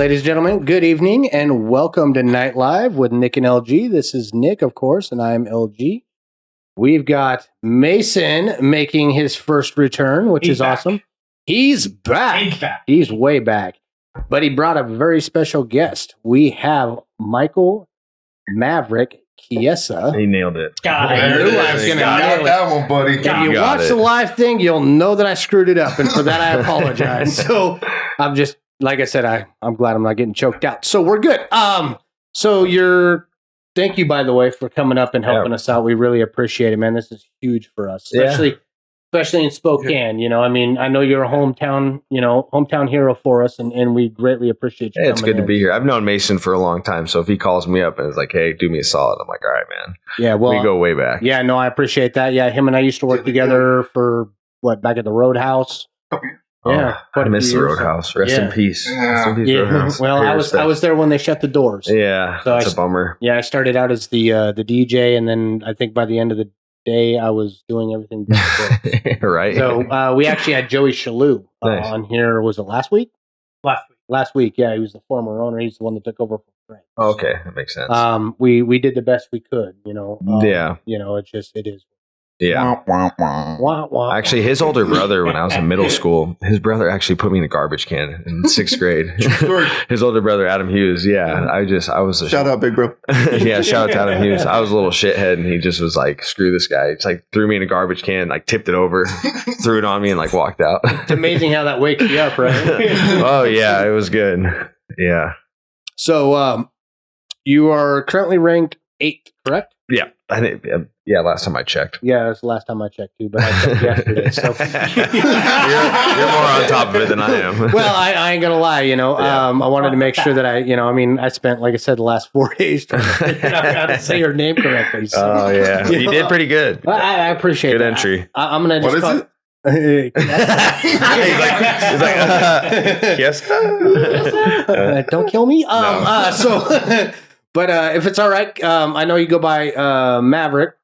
ladies and gentlemen. Good evening and welcome to Night Live with Nick and LG. This is Nick, of course, and I'm LG. We've got Mason making his first return, which is awesome. He's back. He's way back. But he brought a very special guest. We have Michael Maverick Chiesa. He nailed it. I knew I was going to nail it. That one, buddy. If you watch the live thing, you'll know that I screwed it up, and for that I apologize. So I'm just, like I said, I'm glad I'm not getting choked out. So we're good. Thank you, by the way, for coming up and helping us out. We really appreciate it, man. This is huge for us, especially in Spokane. You know, I mean, I know you're a hometown hero for us, and we greatly appreciate you. It's good to be here. I've known Mason for a long time, so if he calls me up and is like, "Hey, do me a solid," I'm like, "All right, man." Yeah, well, we go way back. Yeah, no, I appreciate that. Yeah, him and I used to work together for back at the Roadhouse. Yeah, I miss the Roadhouse. Rest in peace. Rest in peace, Roadhouse. Well, I was there when they shut the doors. Yeah, so that's a bummer. Yeah, I started out as the DJ, and then I think by the end of the day, I was doing everything. Right. So we actually had Joey Shalhoub on here. Was it last week? Last week. Yeah, he was the former owner. He's the one that took over for Frank. Okay, that makes sense. We did the best we could. You know. You know, it is. Yeah. Actually, his older brother, when I was in middle school, his brother actually put me in a garbage can in 6th grade. His older brother, Adam Hughes. Yeah. I was a shout out, big bro. Yeah. Shout out to Adam Hughes. I was a little shithead, and he just was like, "Screw this guy." It's like threw me in a garbage can, like tipped it over, threw it on me, and like walked out. It's amazing how that wakes you up, right? Oh yeah, it was good. Yeah. So, you are currently ranked 8th, correct? Yeah. I think. Yeah, last time I checked. Yeah, that's the last time I checked too, but I checked yesterday. So you're more on top of it than I am. Well, I ain't gonna lie, you know. I wanted to make sure that I spent, like I said, the last 4 days trying to figure out how to say your name correctly. So, oh yeah, you did pretty good. I appreciate good that. entry. I'm gonna just. What is it? He's like, don't kill me. No. But if it's all right, I know you go by Maverick.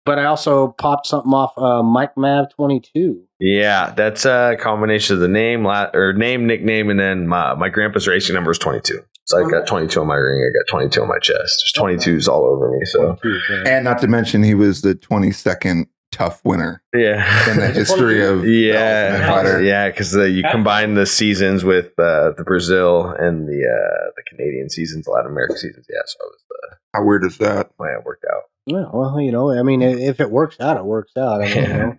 But I also popped something off Mike Mav 22. Yeah, that's a combination of the name, nickname, and then my grandpa's racing number is 22. So I got 22 on my ring. I got 22 on my chest. There's 22s all over me. So, and not to mention, he was the 22nd tough winner. Yeah, in the history of fighter. Yeah, because you combine the seasons with the Brazil and the Canadian seasons, the Latin American seasons. Yeah, so I was how weird is that? Yeah, it worked out. Yeah, well, you know, I mean, if it works out, it works out. I mean, you know.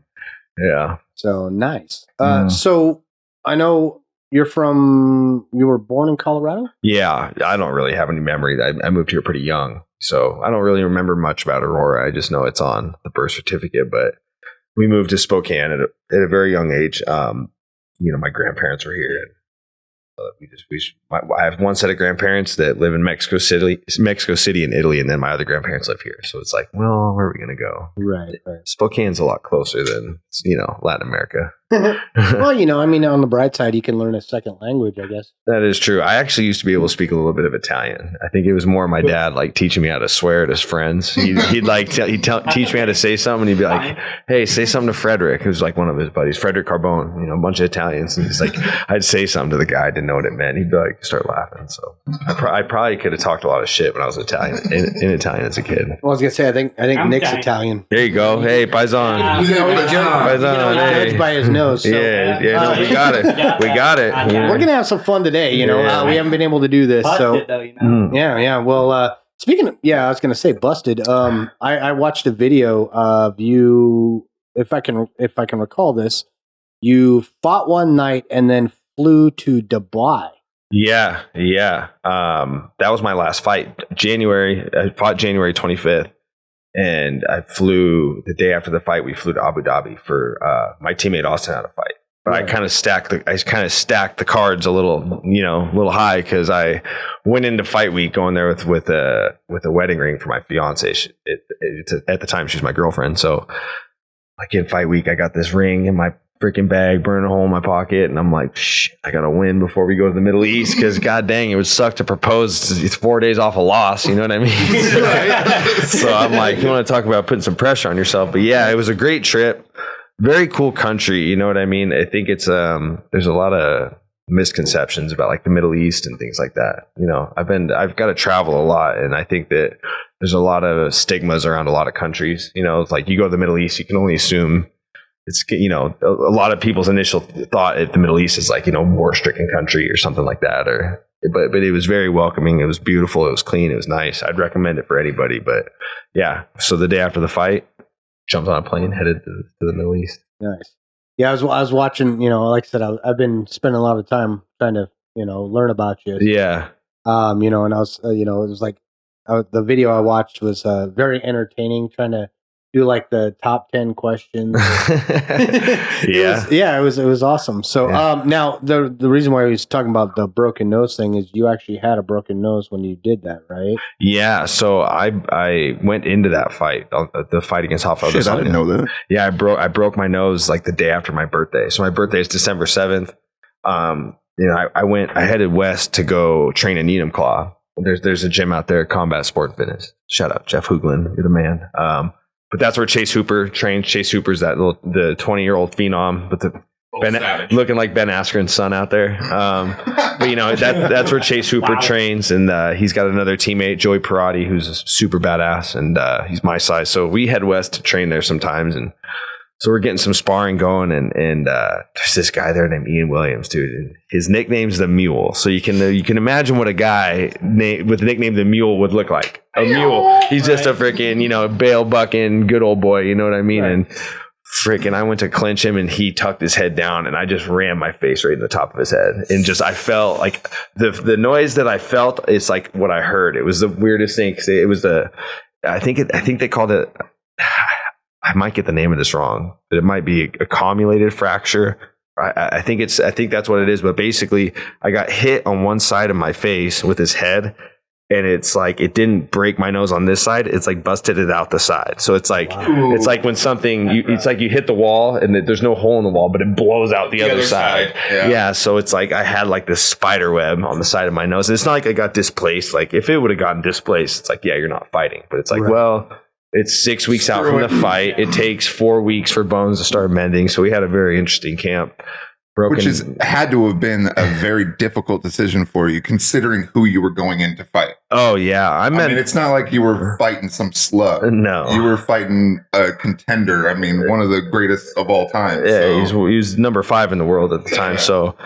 Yeah. So nice. So I know you were born in Colorado? Yeah, I don't really have any memory. I moved here pretty young, so I don't really remember much about Aurora. I just know it's on the birth certificate, but we moved to Spokane at a very young age. My grandparents were here. I have one set of grandparents that live in Mexico City in Italy, and then my other grandparents live here. So it's like, well, where are we going to go? Right. Spokane's a lot closer than, Latin America. Well, I mean, on the bright side, you can learn a second language, I guess. That is true. I actually used to be able to speak a little bit of Italian. I think it was more my dad like teaching me how to swear at his friends. He'd teach me how to say something, and he'd be like, "Hey, say something to Frederick," who's like one of his buddies, Frederick Carbone. A bunch of Italians, and he's like, I'd say something to the guy, I didn't know what it meant. He'd be like, start laughing. So I probably could have talked a lot of shit when I was Italian in Italian as a kid. Well, I was gonna say, I think Nick's Italian. There you go. Hey, Paisan. Paisan. Judged by his nose. So. Yeah, no, we got it. We got it. We're gonna have some fun today. We haven't been able to do this, so yeah. Well, speaking of, I was gonna say busted. I watched a video of you. If I can recall this, you fought one night and then flew to Dubai. Yeah. That was my last fight. I fought January 25th. And I flew the day after the fight. We flew to Abu Dhabi for my teammate Austin had a fight. But right. I kind of stacked the cards a little high because I went into fight week going there with a wedding ring for my fiance. At the time, she was my girlfriend. So like in fight week, I got this ring in my freaking bag, burning a hole in my pocket, and I'm like, shit, I gotta win before we go to the Middle East because god dang, it would suck to propose. It's 4 days off a loss, you know what I mean? So I'm like, you want to talk about putting some pressure on yourself? But yeah, it was a great trip. Very cool country, you know what I mean? I think it's there's a lot of misconceptions about like the Middle East and things like that. You know, I've got to travel a lot, and I think that there's a lot of stigmas around a lot of countries. You know, it's like you go to the Middle East, you can only assume it's, you know, a lot of people's initial thought if the Middle East is like, you know, war-stricken country or something like that, but it was very welcoming. It was beautiful. It was clean. It was nice. I'd recommend it for anybody. But yeah, so the day after the fight, jumped on a plane, headed to the Middle East. Nice. Yeah, I was watching. You know, like I said, I've been spending a lot of time trying to, you know, learn about you. Yeah. You know, and I was, you know, it was like the video I watched was very entertaining. Trying to do like the top 10 questions. It was awesome. So now the reason why I was talking about the broken nose thing is you actually had a broken nose when you did that, right? Yeah. So I went into that fight, the fight against Rafael. Shit, I didn't know that. Yeah, I broke my nose like the day after my birthday. So my birthday is December 7th. You know, I headed west to go train in Needham Claw. There's a gym out there, Combat Sport and Fitness. Shout out Jeff Hooglin, you're the man. But that's where Chase Hooper trains. Chase Hooper's the 20-year-old phenom, but looking like Ben Askren's son out there. But you know, that's where Chase Hooper trains, and he's got another teammate, Joey Perotti, who's a super badass, and he's my size. So we head west to train there sometimes, and so we're getting some sparring going, and there's this guy there named Ian Williams, dude. And his nickname's the Mule. So you can imagine what a guy with the nickname the Mule would look like. A mule. He's just a freaking, you know, bail bucking good old boy. You know what I mean? Right. And freaking, I went to clinch him, and he tucked his head down, and I just rammed my face right in the top of his head, and just I felt like the noise that I felt is like what I heard. It was the weirdest thing because it was I think they called it. I might get the name of this wrong, but it might be a accumulated fracture. I think that's what it is. But basically, I got hit on one side of my face with his head, and it's like it didn't break my nose on this side. It's like busted it out the side. So it's like it's like when something it's like you hit the wall and there's no hole in the wall, but it blows out the other side. Yeah. So it's like I had like this spider web on the side of my nose. And it's not like I got displaced. Like if it would have gotten displaced, it's like, yeah, you're not fighting. But it's like, well, it's 6 weeks out from the fight. It takes 4 weeks for bones to start mending. So we had a very interesting camp. Which had to have been a very difficult decision for you, considering who you were going in to fight. Oh, yeah. I mean, it's not like you were fighting some slug. No. You were fighting a contender. I mean, one of the greatest of all time. Yeah, he was number 5 in the world at the time. So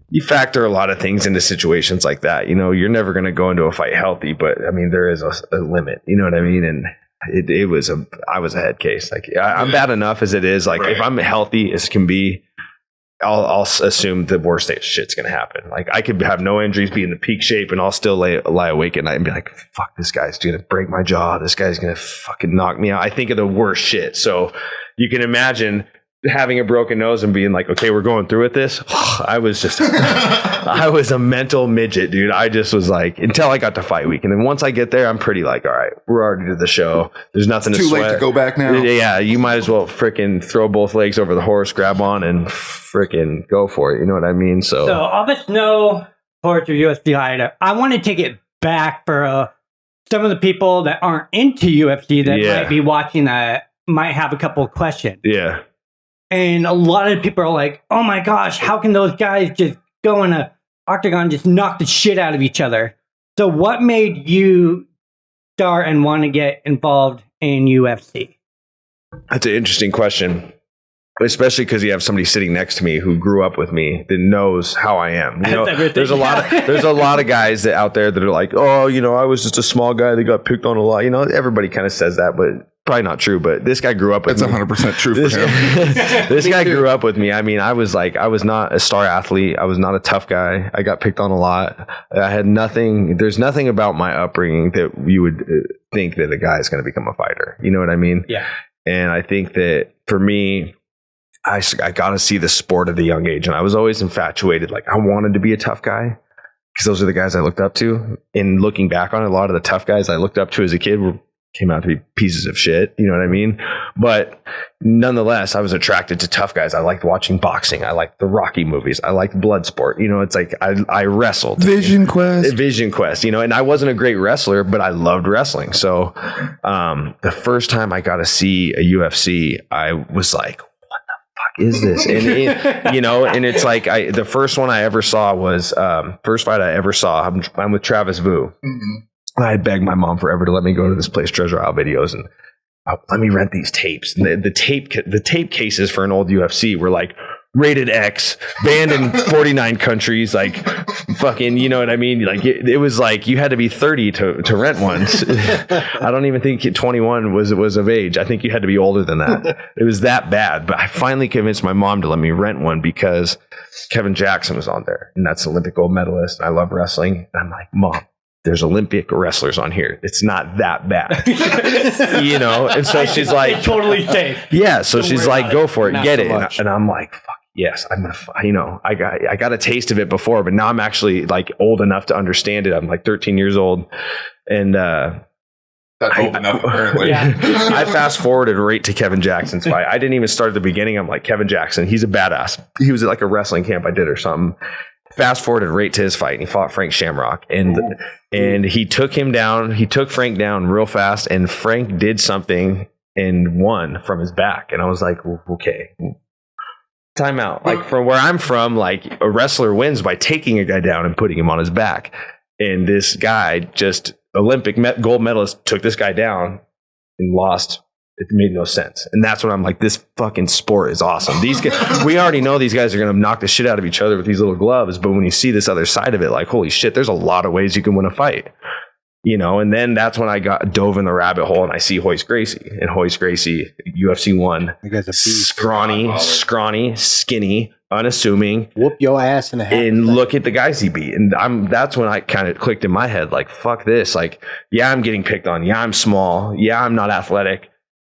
you factor a lot of things into situations like that. You know, you're never going to go into a fight healthy, but I mean, there is a limit. You know what I mean? And I was a head case. Like I'm bad enough as it is. Like if I'm healthy as can be, I'll assume the worst shit's going to happen. Like I could have no injuries, be in the peak shape, and I'll still lie awake at night and be like, fuck, this guy's going to break my jaw. This guy's going to fucking knock me out. I think of the worst shit. So you can imagine having a broken nose and being like, okay, we're going through with this. I was a mental midget, dude. I just was like, until I got to fight week. And then once I get there, I'm pretty like, all right, we're already to the show. There's nothing to sweat. Too late to go back now. Yeah, you might as well freaking throw both legs over the horse, grab on, and freaking go for it. You know what I mean? So all of us know Porter UFC fighter. I want to take it back for some of the people that aren't into UFC that might be watching that might have a couple of questions. Yeah. And a lot of people are like, oh my gosh, how can those guys just go in a octagon, just knock the shit out of each other? So what made you start and want to get involved in UFC? That's an interesting question, especially because you have somebody sitting next to me who grew up with me that knows how I am. You know, there's a lot of guys that out there that are like, oh, you know, I was just a small guy that got picked on a lot. You know, everybody kind of says that, but probably not true. But this guy grew up with me. That's 100% true for him. This guy grew up with me. I mean, I was not a star athlete. I was not a tough guy. I got picked on a lot. I had nothing. There's nothing about my upbringing that you would think that a guy is going to become a fighter. You know what I mean? Yeah. And I think that for me, I got to see the sport at a young age. And I was always infatuated. Like I wanted to be a tough guy because those are the guys I looked up to. And looking back on it, a lot of the tough guys I looked up to as a kid came out to be pieces of shit. You know what I mean? But nonetheless, I was attracted to tough guys. I liked watching boxing. I liked the Rocky movies. I liked Bloodsport. You know, it's like I wrestled. Vision Quest, you know, and I wasn't a great wrestler, but I loved wrestling. So the first time I got to see a UFC, I was like, what the fuck is this? And you know, and it's like the first one I ever saw was first fight I ever saw. I'm with Travis Vu. Mm-hmm. I begged my mom forever to let me go to this place, Treasure Isle Videos, and let me rent these tapes. And the tape cases for an old UFC were like rated X, banned in 49 countries, like fucking, you know what I mean? Like it was like you had to be 30 to rent ones. I don't even think 21 was of age. I think you had to be older than that. It was that bad. But I finally convinced my mom to let me rent one because Kevin Jackson was on there, and that's Olympic gold medalist. And I love wrestling. And I'm like, Mom, there's Olympic wrestlers on here. It's not that bad, you know? And so she's like, totally safe. Yeah. So she's like, go for it, get it. And I'm like, fuck yes, I'm gonna, you know, I got a taste of it before, but now I'm actually like old enough to understand it. I'm like 13 years old, and that's old enough apparently. I fast forwarded right to Kevin Jackson's fight. I didn't even start at the beginning. I'm like, Kevin Jackson, he's a badass. He was at like a wrestling camp I did or something. Fast forwarded right to his fight, and he fought Frank Shamrock, and he took him down. He took Frank down real fast, and Frank did something and won from his back. And I was like, okay, time out. Like from where I'm from, like a wrestler wins by taking a guy down and putting him on his back. And this guy, just Olympic gold medalist, took this guy down and lost. It made no sense. And that's when I'm like, this fucking sport is awesome. These guys, we already know these guys are going to knock the shit out of each other with these little gloves. But when you see this other side of it, like, holy shit, there's a lot of ways you can win a fight. You know, and then that's when I dove in the rabbit hole, and I see Hoist Gracie. And Hoist Gracie, UFC 1, scrawny, skinny, unassuming. Whoop your ass in a half. And look at the guys he beat. And that's when I kind of clicked in my head, like, fuck this. Like, yeah, I'm getting picked on. Yeah, I'm small. Yeah, I'm not athletic.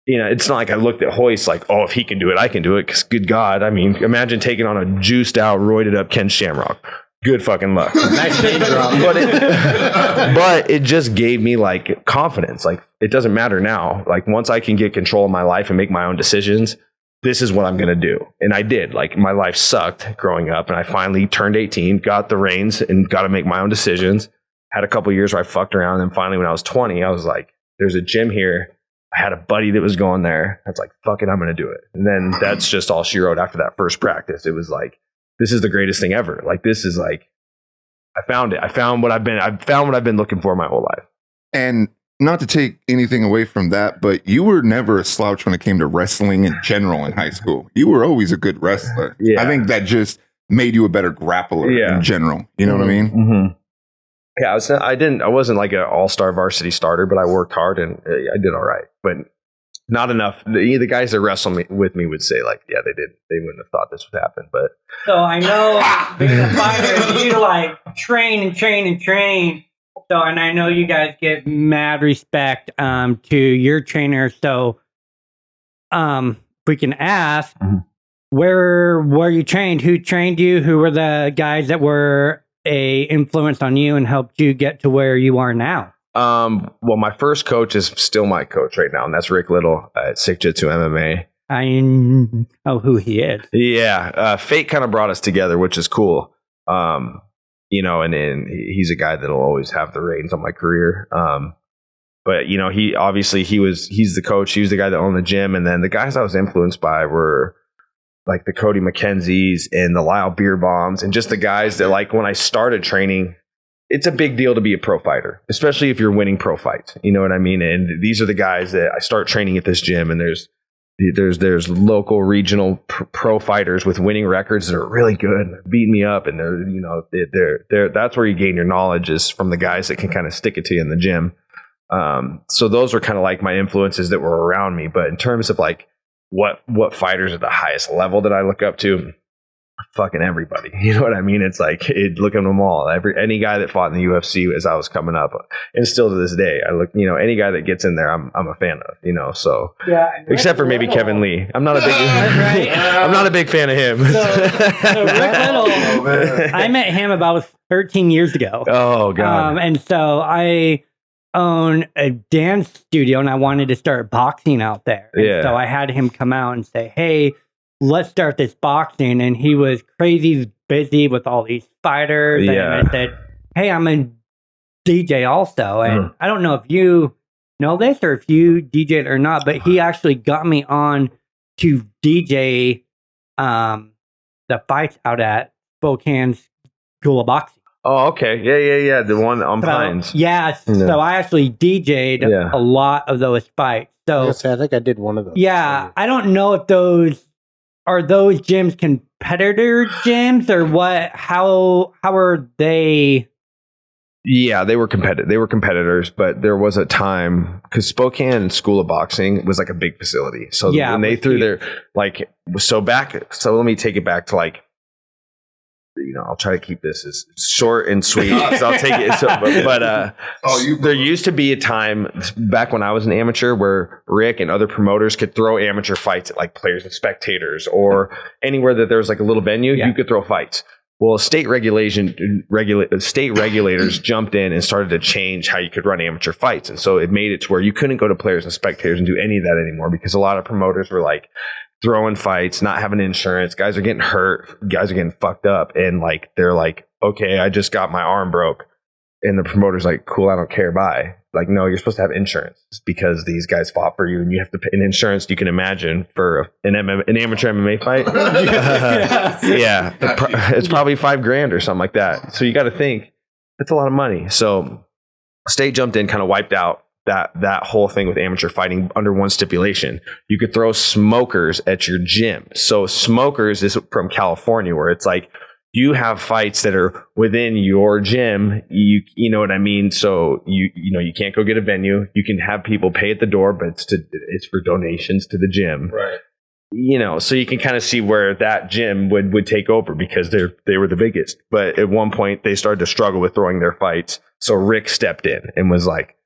You know, it's not like I looked at Hoist like, oh, if he can do it, I can do it. Because good God, I mean, imagine taking on a juiced out, roided up Ken Shamrock. Good fucking luck. Nice name drop. But it just gave me like confidence. Like, it doesn't matter now. Like, once I can get control of my life and make my own decisions, this is what I'm going to do. And I did. Like, my life sucked growing up, and I finally turned 18, got the reins, and got to make my own decisions. Had a couple years where I fucked around. And then finally, when I was 20, I was like, there's a gym here. I had a buddy that was going there. I was like, fuck it, I'm going to do it. And then that's just all she wrote after that first practice. It was like, this is the greatest thing ever. Like, this is like, I found it. I found what I've been looking for my whole life. And not to take anything away from that, but you were never a slouch when it came to wrestling in general in high school. You were always a good wrestler. Yeah. I think that just made you a better grappler in general. You know what I mean? Mm-hmm. Yeah, I wasn't like an all-star varsity starter, but I worked hard and I did all right. But not enough. The guys that wrestled with me would say, like, yeah, they did. They wouldn't have thought this would happen. But so I know being a fighter, you like train and train and train. So, and I know you guys give mad respect to your trainer. So, we can ask, where were you trained? Who trained you? Who were the guys that were a influence on you and helped you get to where you are now? Well, my first coach is still my coach right now, and that's Rick Little at Sick Jitsu MMA. I know who he is. Yeah, fate kind of brought us together, which is cool. You know, and he's a guy that'll always have the reins on my career. But you know, he's the coach. He was the guy that owned the gym, and then the guys I was influenced by were like the Cody McKenzies and the Lyle Beerbombs, and just the guys that, like, when I started training, it's a big deal to be a pro fighter, especially if you're winning pro fights. You know what I mean? And these are the guys that I start training at this gym, and there's local, regional pro fighters with winning records that are really good, beating me up, and they're that's where you gain your knowledge, is from the guys that can kind of stick it to you in the gym. So those were kind of like my influences that were around me. But in terms of like what fighters at the highest level that I look up to, fucking everybody. You know what I mean? It's like, look at them all. Any guy that fought in the UFC as I was coming up, and still to this day, I look, any guy that gets in there, I'm a fan of, so yeah, except for maybe Kevin Lee. I'm not a big I'm not a big fan of him. So Rick Little, I met him about 13 years ago. Oh God. And so I own a dance studio, and I wanted to start boxing out there. And so I had him come out and say, hey, let's start this boxing. And he was crazy busy with all these fighters. Yeah. And I said, hey, I'm a DJ also. And I don't know if you know this or if you DJed or not, but he actually got me on to DJ the fights out at Spokane's School of Boxing. Oh, okay. Yeah. The one on Pines. Yeah. So I actually DJ'd a lot of those fights. So I think I did one of those. Yeah, I don't know if those gyms competitor gyms or what. How are they? Yeah, they were competitors, but there was a time because Spokane School of Boxing was like a big facility. So when they threw their so let me take it back to I'll try to keep this as short and sweet. So I'll take it. There used to be a time back when I was an amateur where Rick and other promoters could throw amateur fights at like Players and Spectators or anywhere that there was like a little venue. You could throw fights. Well, state regulators jumped in and started to change how you could run amateur fights. And so it made it to where you couldn't go to Players and Spectators and do any of that anymore because a lot of promoters were like throwing fights, not having insurance. Guys are getting hurt. Guys are getting fucked up. And they're like, okay, I just got my arm broke. And the promoter's like, cool, I don't care. Bye. Like, no, you're supposed to have insurance because these guys fought for you and you have to pay an insurance. You can imagine for an amateur MMA fight. It's probably $5,000 or something like that. So you got to think it's a lot of money. So state jumped in, kind of wiped out that whole thing with amateur fighting under one stipulation. You could throw smokers at your gym. So smokers is from California where it's like, you have fights that are within your gym. You know what I mean? So you can't go get a venue. You can have people pay at the door, but it's for donations to the gym. Right. So you can kind of see where that gym would take over because they were the biggest. But at one point they started to struggle with throwing their fights. So Rick stepped in and was like,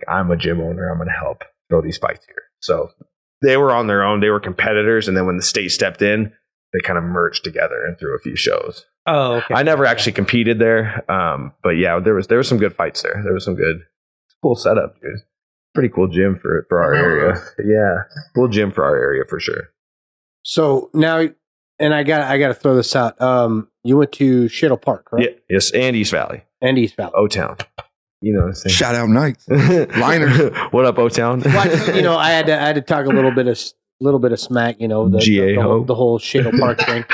I'm a gym owner. I'm going to help throw these fights here. So they were on their own. They were competitors. And then when the state stepped in, they kind of merged together and threw a few shows. Oh, okay. I never actually competed there. But yeah, there was some good fights there. There was some cool setup, dude. Pretty cool gym for our area. Yeah. Cool gym for our area for sure. So now, and I got to throw this out. You went to Shittle Park, right? Yeah. Yes. And East Valley. O-Town. You know what I'm saying? Shout out Knights. Liners. What up, O-Town? Well, I had to talk a little bit of smack, the whole Shittle Park thing.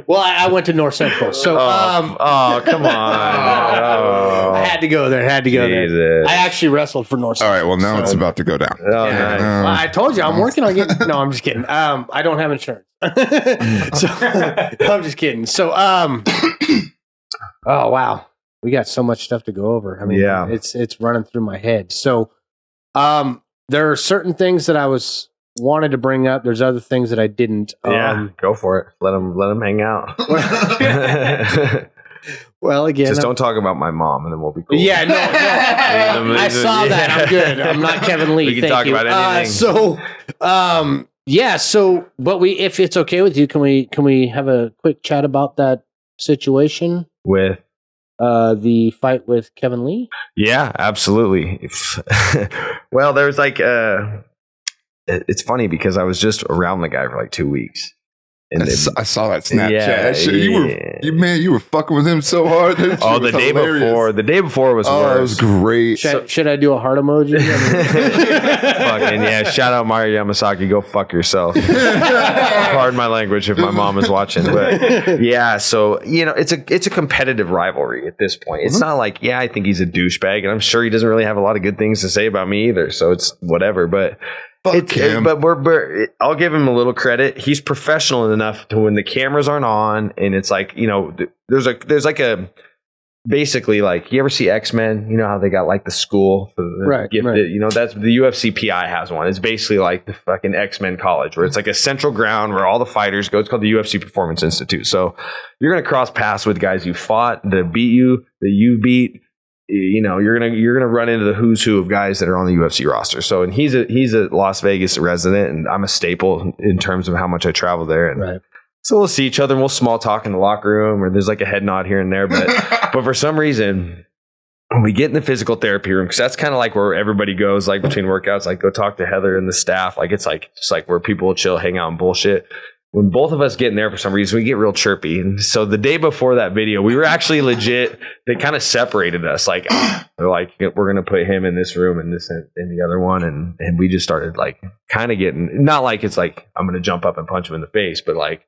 Well, I went to North Central, so come on! I had to go there. I actually wrestled for North Central. All right, well now it's about to go down. Oh, nice. Well, I told you I'm working on getting. No, I'm just kidding. I don't have insurance, so I'm just kidding. So, oh wow, we got so much stuff to go over. I mean, it's running through my head. So, there are certain things that I wanted to bring up. There's other things that I didn't. Go for it. Let them hang out. Well, again, just don't talk about my mom, and then we'll be cool. Yeah, no. I saw that. I'm good. I'm not Kevin Lee. We can talk about anything. But if it's okay with you, can we have a quick chat about that situation with the fight with Kevin Lee? Yeah, absolutely. Well, there's it's funny because I was just around the guy for like 2 weeks. And I saw that Snapchat. Yeah, you were fucking with him so hard. The day before was worse. It was great. Should I do a heart emoji? Fucking yeah! Shout out Mario Yamasaki. Go fuck yourself. Pardon my language if my mom is watching. But yeah, so it's a competitive rivalry at this point. It's not like I think he's a douchebag, and I'm sure he doesn't really have a lot of good things to say about me either. So it's whatever. But I'll give him a little credit. He's professional enough to when the cameras aren't on, and it's like there's like a basically like you ever see X-Men? You know how they got like the school for the gifted. Right. That's the UFC PI has one. It's basically like the fucking X-Men college where it's like a central ground where all the fighters go. It's called the UFC Performance Institute. So you're gonna cross paths with guys you fought, that beat you, that you beat. You're gonna run into the who's who of guys that are on the UFC roster. So, and he's a Las Vegas resident, and I'm a staple in terms of how much I travel there. And so we'll see each other and we'll small talk in the locker room, or there's like a head nod here and there. But for some reason, when we get in the physical therapy room, because that's kind of like where everybody goes, like between workouts, like go talk to Heather and the staff. Like it's like just like where people will chill, hang out, and bullshit. when both of us get in there for some reason, we get real chirpy. And so the day before that video, we were actually legit. They kind of separated us. Like they're like, we're gonna put him in this room and this in the other one, and we just started like kind of getting, not like it's like I'm gonna jump up and punch him in the face, but like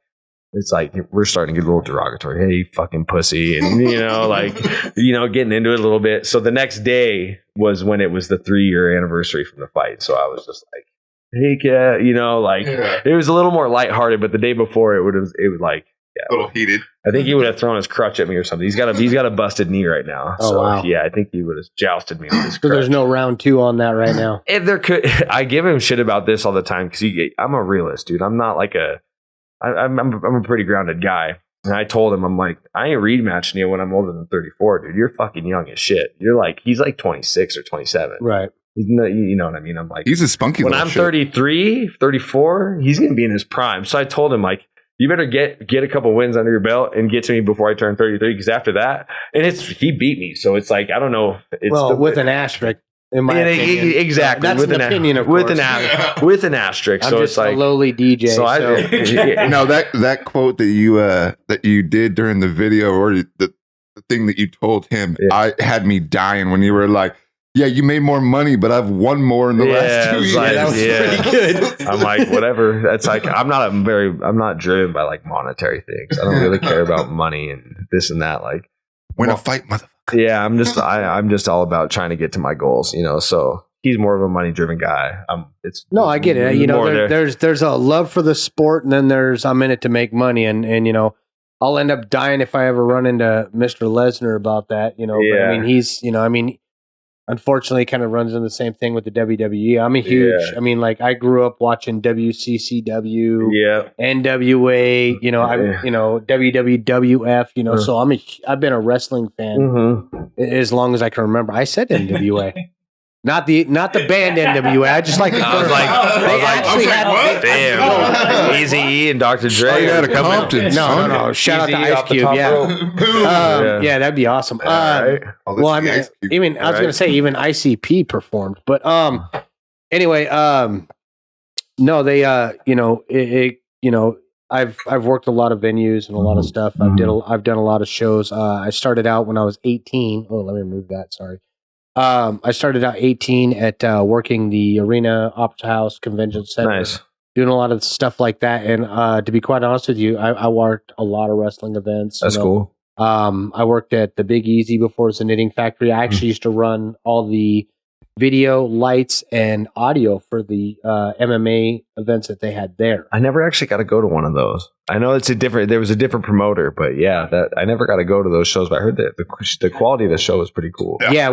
it's like we're starting to get a little derogatory. Hey, you fucking pussy, and like getting into it a little bit. So the next day was when it was the 3-year anniversary from the fight. So I was just like, hey, cat, it was a little more lighthearted, but the day before it was like, a little heated. I think he would have thrown his crutch at me or something. He's got a busted knee right now. Oh, so wow. yeah, I think he would have jousted me with his So crutch. there's no round 2 on that right now. If there could, I give him shit about this all the time because I'm a realist, dude. I'm not like I'm a pretty grounded guy. And I told him, I'm like, I ain't rematching you when I'm older than 34, dude. You're fucking young as shit. He's like 26 or 27. Right. You know what I mean? I'm like, He's a spunky when little I'm shit. 33, 34, he's going to be in his prime. So I told him, like, you better get a couple wins under your belt and get to me before I turn 33, because after that, and he beat me. So it's like, I don't know. It's with an asterisk, in my opinion. Exactly. That's with an opinion, of with course. with an asterisk. I'm So just it's like a lowly DJ. So I No, that quote that you did during the video, or the thing that you told him, I had me dying when you were like, yeah, you made more money, but I've won more in the last 2 years. Like, that was pretty good. I'm like, whatever. That's like, I'm not driven by like monetary things. I don't really care about money and this and that. Like, Win a fight, motherfucker. yeah, I'm just all about trying to get to my goals, so he's more of a money driven guy. No, I get it. more there. There's a love for the sport, and then I'm in it to make money, and I'll end up dying if I ever run into Mr. Lesnar about that. But I mean, he's unfortunately kind of runs into the same thing with the WWE. I'm a huge. Yeah. I mean, like I grew up watching WCCW, Yeah. NWA. WWF. So I've been a wrestling fan Mm-hmm. as long as I can remember. I said NWA. Not the band NWA. I just like the I was like, what? Damn, Easy E and Dr. Dre. Oh, you had a Compton. No. Shout out to Easy-E Ice off the Cube. top Yeah. rope. Yeah, that'd be awesome. Right. Well, I mean, even I was going to say even ICP performed, but anyway, no, they I've worked a lot of venues and a lot of stuff. I've done a lot of shows. I started out when I was 18. Oh, let me remove that. Sorry. I started out 18 at working the Arena Opera House Convention Center. Nice. Doing a lot of stuff like that. And to be quite honest with you, I worked a lot of wrestling events. That's cool. I worked at the Big Easy before it was a knitting factory. I actually used to run all the video, lights, and audio for the MMA events that they had there. I never actually got to go to one of those. I know there was a different promoter, but yeah, I never got to go to those shows. But I heard that the quality of the show was pretty cool. Yeah,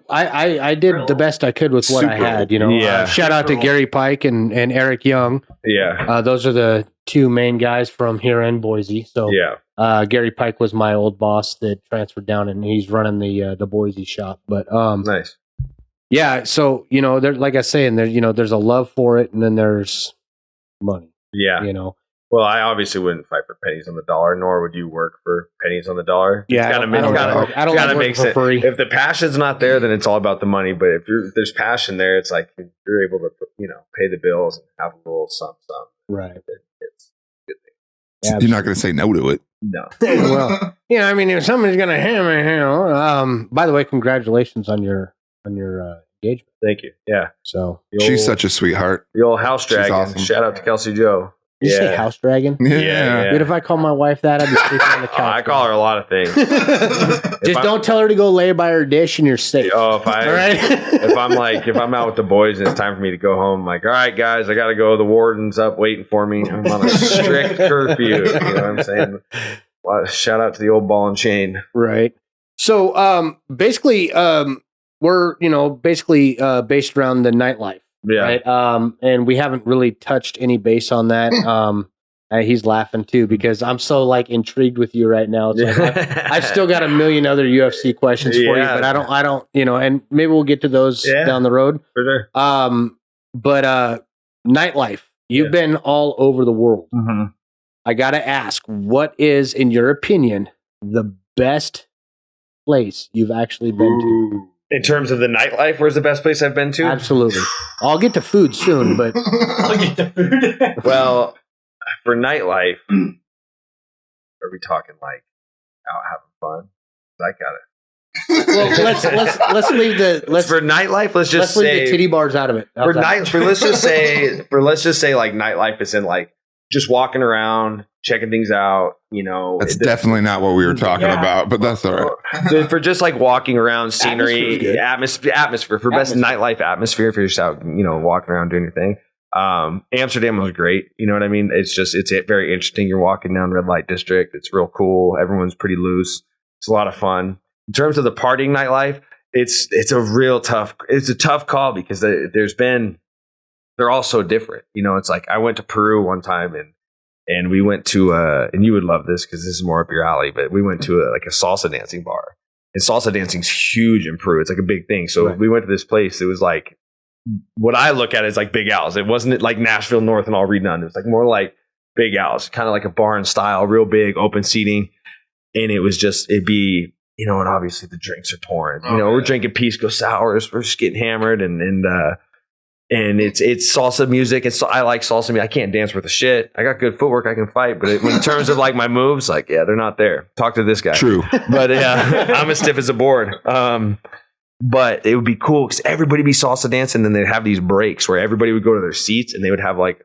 I did the best I could with what I had. Yeah. Shout out to Gary Pike and Eric Young. Yeah. Those are the two main guys from here in Boise. So Yeah. Gary Pike was my old boss that transferred down, and he's running the Boise shop. But Nice. yeah, so there, like I say, and there's a love for it, and then there's money. Yeah. Well, I obviously wouldn't fight for pennies on the dollar, nor would you work for pennies on the dollar. Yeah, I don't like working for free. If the passion's not there, then it's all about the money. But if there's passion there, it's like you're able to pay the bills and have a little something. Right. It's a good thing. Yeah, You're not going to say no to it. No. Well, I mean, if somebody's gonna hammer, by the way, congratulations on your engagement. Thank you. Yeah. So She's such a sweetheart. The old house dragon. awesome. Shout out to Kelsey Joe. did you say house dragon? Yeah. Dude, if I call my wife that, I'd be sleeping on the couch. I call her a lot of things. Just don't tell her to go lay by her dish and you're safe. Oh, All right? if I'm out with the boys and it's time for me to go home, I'm like, all right, guys, I got to go. The warden's up waiting for me. I'm on a strict curfew. You know what I'm saying? Well, shout out to the old ball and chain. Right. So basically, we're based around the nightlife. Yeah. Right. And we haven't really touched any base on that. He's laughing too because I'm so intrigued with you right now. It's like I've still got a million other UFC questions for you, but I don't, and maybe we'll get to those down the road. For sure. But nightlife, you've been all over the world. Mm-hmm. I got to ask, what is, in your opinion, the best place you've actually been to? In terms of the nightlife, where's the best place I've been to? Absolutely. I'll get to food soon, but Well, for nightlife, are we talking like out having fun? I got it. Well, let's leave the For nightlife. Let's just leave say the titty bars out of it. How's that? let's just say like nightlife is in like just walking around, checking things out. You know, That's definitely not what we were talking about, but that's all right. So for just like walking around, scenery, Atmosphere's good. atmosphere for best nightlife atmosphere. If you're just out, you know, walking around doing your thing. Amsterdam was great. You know what I mean? It's very interesting. You're walking down red light district. It's real cool. Everyone's pretty loose. It's a lot of fun. In terms of the partying nightlife, it's a tough call because they're all so different. You know, it's like I went to Peru one time and we went to and you would love this because this is more up your alley, but we went to a salsa dancing bar. And salsa dancing's huge in Peru. It's like a big thing. So we went to this place. It was like what I look at is like Big Al's. It wasn't like Nashville North and all redone. It was like more like Big Al's, kind of like a barn style, real big, open seating. And it'd be, you know, and obviously the drinks are pouring. You know, we're drinking Pisco Sours. We're just getting hammered, and it's salsa music. I like salsa music. I can't dance worth a shit. I got good footwork. I can fight, but in terms of like my moves, like they're not there. Talk to this guy. True, but yeah, I'm as stiff as a board. But it would be cool because everybody be salsa dancing, and then they'd have these breaks where everybody would go to their seats and they would have like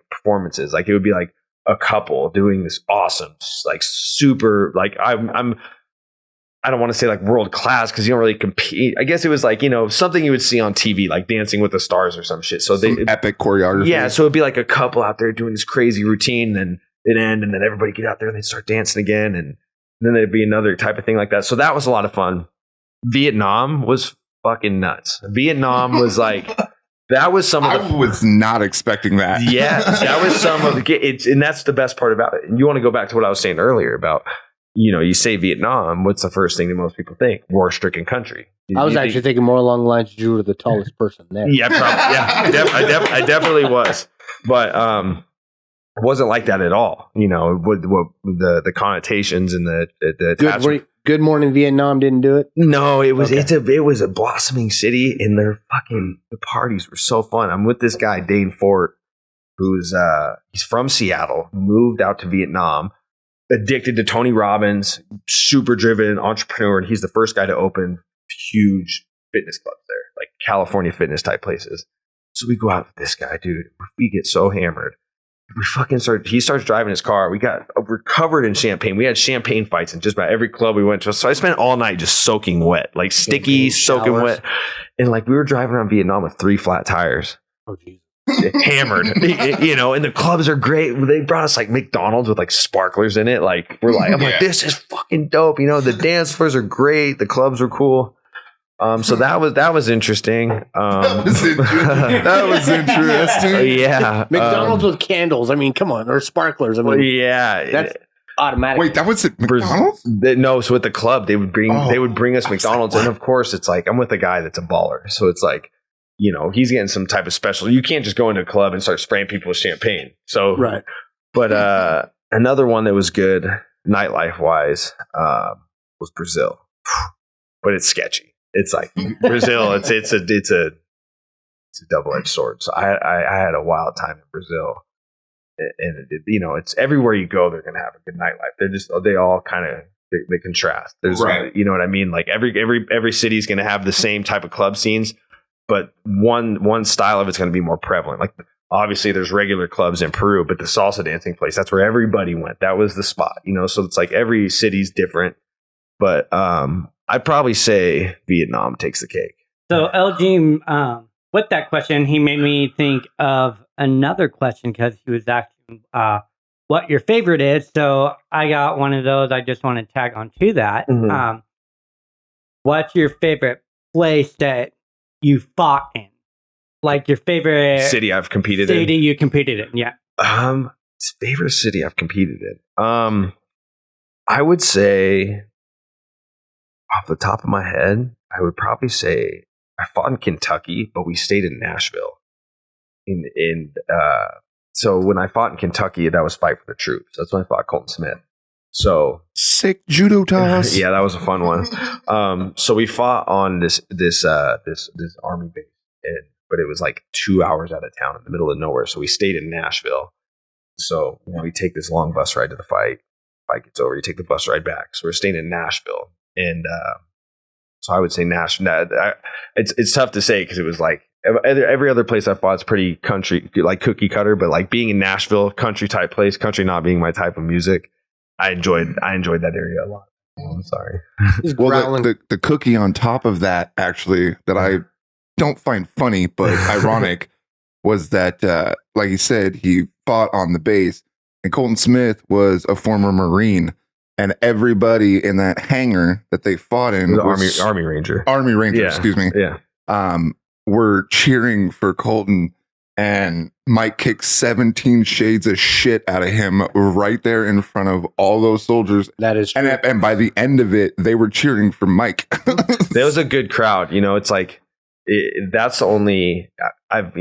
performances. Like it would be like a couple doing this awesome, like super, like I don't want to say like world class because you don't really compete. I guess it was like, you know, something you would see on TV, like Dancing with the Stars or some shit. So epic choreography. Yeah. So it'd be like a couple out there doing this crazy routine, and it'd end, and then everybody get out there and they'd start dancing again. And then there'd be another type of thing like that. So that was a lot of fun. Vietnam was fucking nuts. Vietnam was like, that was some of the... I was not expecting that. Yeah. That was some of the... And that's the best part about it. And you want to go back to what I was saying earlier about... You know, you say Vietnam, what's the first thing that most people think? War-stricken country. I was actually thinking more along the lines you were the tallest person there. Yeah, probably. Yeah, I definitely was. But it wasn't like that at all. You know, with the connotations and the Good Morning Vietnam didn't do it? No, it was it was a blossoming city, and the parties were so fun. I'm with this guy, Dane Fort, who's he's from Seattle, moved out to Vietnam, addicted to Tony Robbins, super driven entrepreneur, and he's the first guy to open huge fitness clubs there, like California fitness type places. So we go out with this guy, dude. We get so hammered. He starts driving his car. We're covered in champagne. We had champagne fights in just about every club we went to. So I spent all night just soaking wet, like sticky, soaking wet. And like we were driving around Vietnam with 3 flat tires. Oh, geez. Hammered, you know, and the clubs are great. They brought us like McDonald's with like sparklers in it. Like I'm like, this is fucking dope. You know, the dance floors are great. The clubs were cool. So that was interesting. That was interesting. Yeah. McDonald's with candles. I mean, come on, or sparklers. I mean, yeah, that's automatic. Wait, that was at McDonald's? No, so with the club, they would bring us McDonald's, and of course, it's like I'm with a guy that's a baller, so it's like, you know, he's getting some type of special. You can't just go into a club and start spraying people with champagne. So right. But another one that was good nightlife wise was Brazil, but it's sketchy. It's like Brazil. It's a double-edged sword. So I had a wild time in Brazil, and you know, it's everywhere you go, they're gonna have a good nightlife. They all kind of they contrast. There's you know what I mean. Like every city's gonna have the same type of club scenes, but one style of it's gonna be more prevalent. Like obviously there's regular clubs in Peru, but the salsa dancing place, that's where everybody went. That was the spot. You know, so it's like every city's different, but I'd probably say Vietnam takes the cake. So LG, with that question, he made me think of another question because he was asking what your favorite is. So I got one of those. I just want to tag on to that. Mm-hmm. What's your favorite place that you fought in? Like your favorite city I've competed in? City you competed in, yeah. Favorite city I've competed in? I would say, off the top of my head, I would probably say I fought in Kentucky, but we stayed in Nashville. So when I fought in Kentucky, that was Fight for the Troops. That's when I fought Colton Smith. So sick judo toss. Yeah, that was a fun one. So we fought on this army base, but it was like 2 hours out of town in the middle of nowhere. So we stayed in Nashville, So, we take this long bus ride to the fight. Fight gets over, you take the bus ride back. So we're staying in Nashville. And so I would say Nashville. It's tough to say because it was like every other place I fought is pretty country, like cookie cutter. But like being in Nashville, country type place, country not being my type of music, I enjoyed that area a lot. I'm sorry. Well, the cookie on top of that, actually, that I don't find funny but ironic, was that, like he said, he fought on the base, and Colton Smith was a former Marine, and everybody in that hangar that they fought in was Army Ranger. Army Ranger, excuse me. Yeah. Were cheering for Colton, and Mike kicked 17 shades of shit out of him right there in front of all those soldiers. That is true. And by the end of it, they were cheering for Mike. That was a good crowd. It's like, that's the only, I've,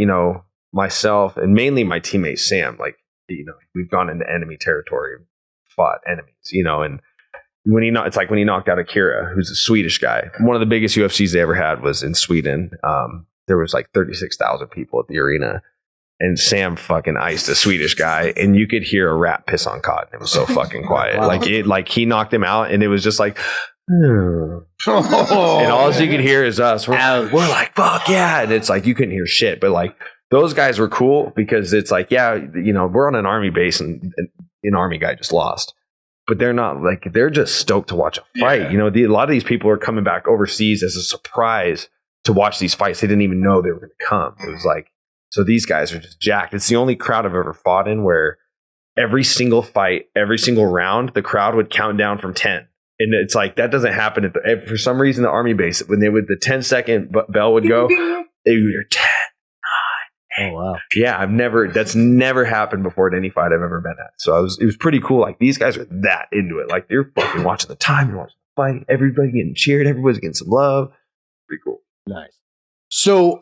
myself and mainly my teammate Sam, like, we've gone into enemy territory, fought enemies, and it's like when he knocked out Akira, who's a Swedish guy. One of the biggest UFCs they ever had was in Sweden. There was like 36,000 people at the arena, and Sam fucking iced a Swedish guy, and you could hear a rat piss on cotton. It was so fucking quiet. Wow. Like he knocked him out, and it was just like, and all you could hear is us. We're like, fuck yeah. And it's like, you couldn't hear shit, but like those guys were cool because it's like, yeah, we're on an army base and an army guy just lost, but they're not like, they're just stoked to watch a fight. Yeah. A lot of these people are coming back overseas as a surprise to watch these fights. They didn't even know they were going to come. It was like, so these guys are just jacked. It's the only crowd I've ever fought in where every single fight, every single round, the crowd would count down from 10. And it's like, that doesn't happen for some reason, the army base, when the 10-second bell would go, they would hear 10, 9, 8. Oh, wow. Yeah, that's never happened before at any fight I've ever been at. So it was pretty cool. Like, these guys are that into it. Like, they're fucking watching the time, you're watching the fight, everybody getting cheered, everybody's getting some love. Pretty cool. Nice. So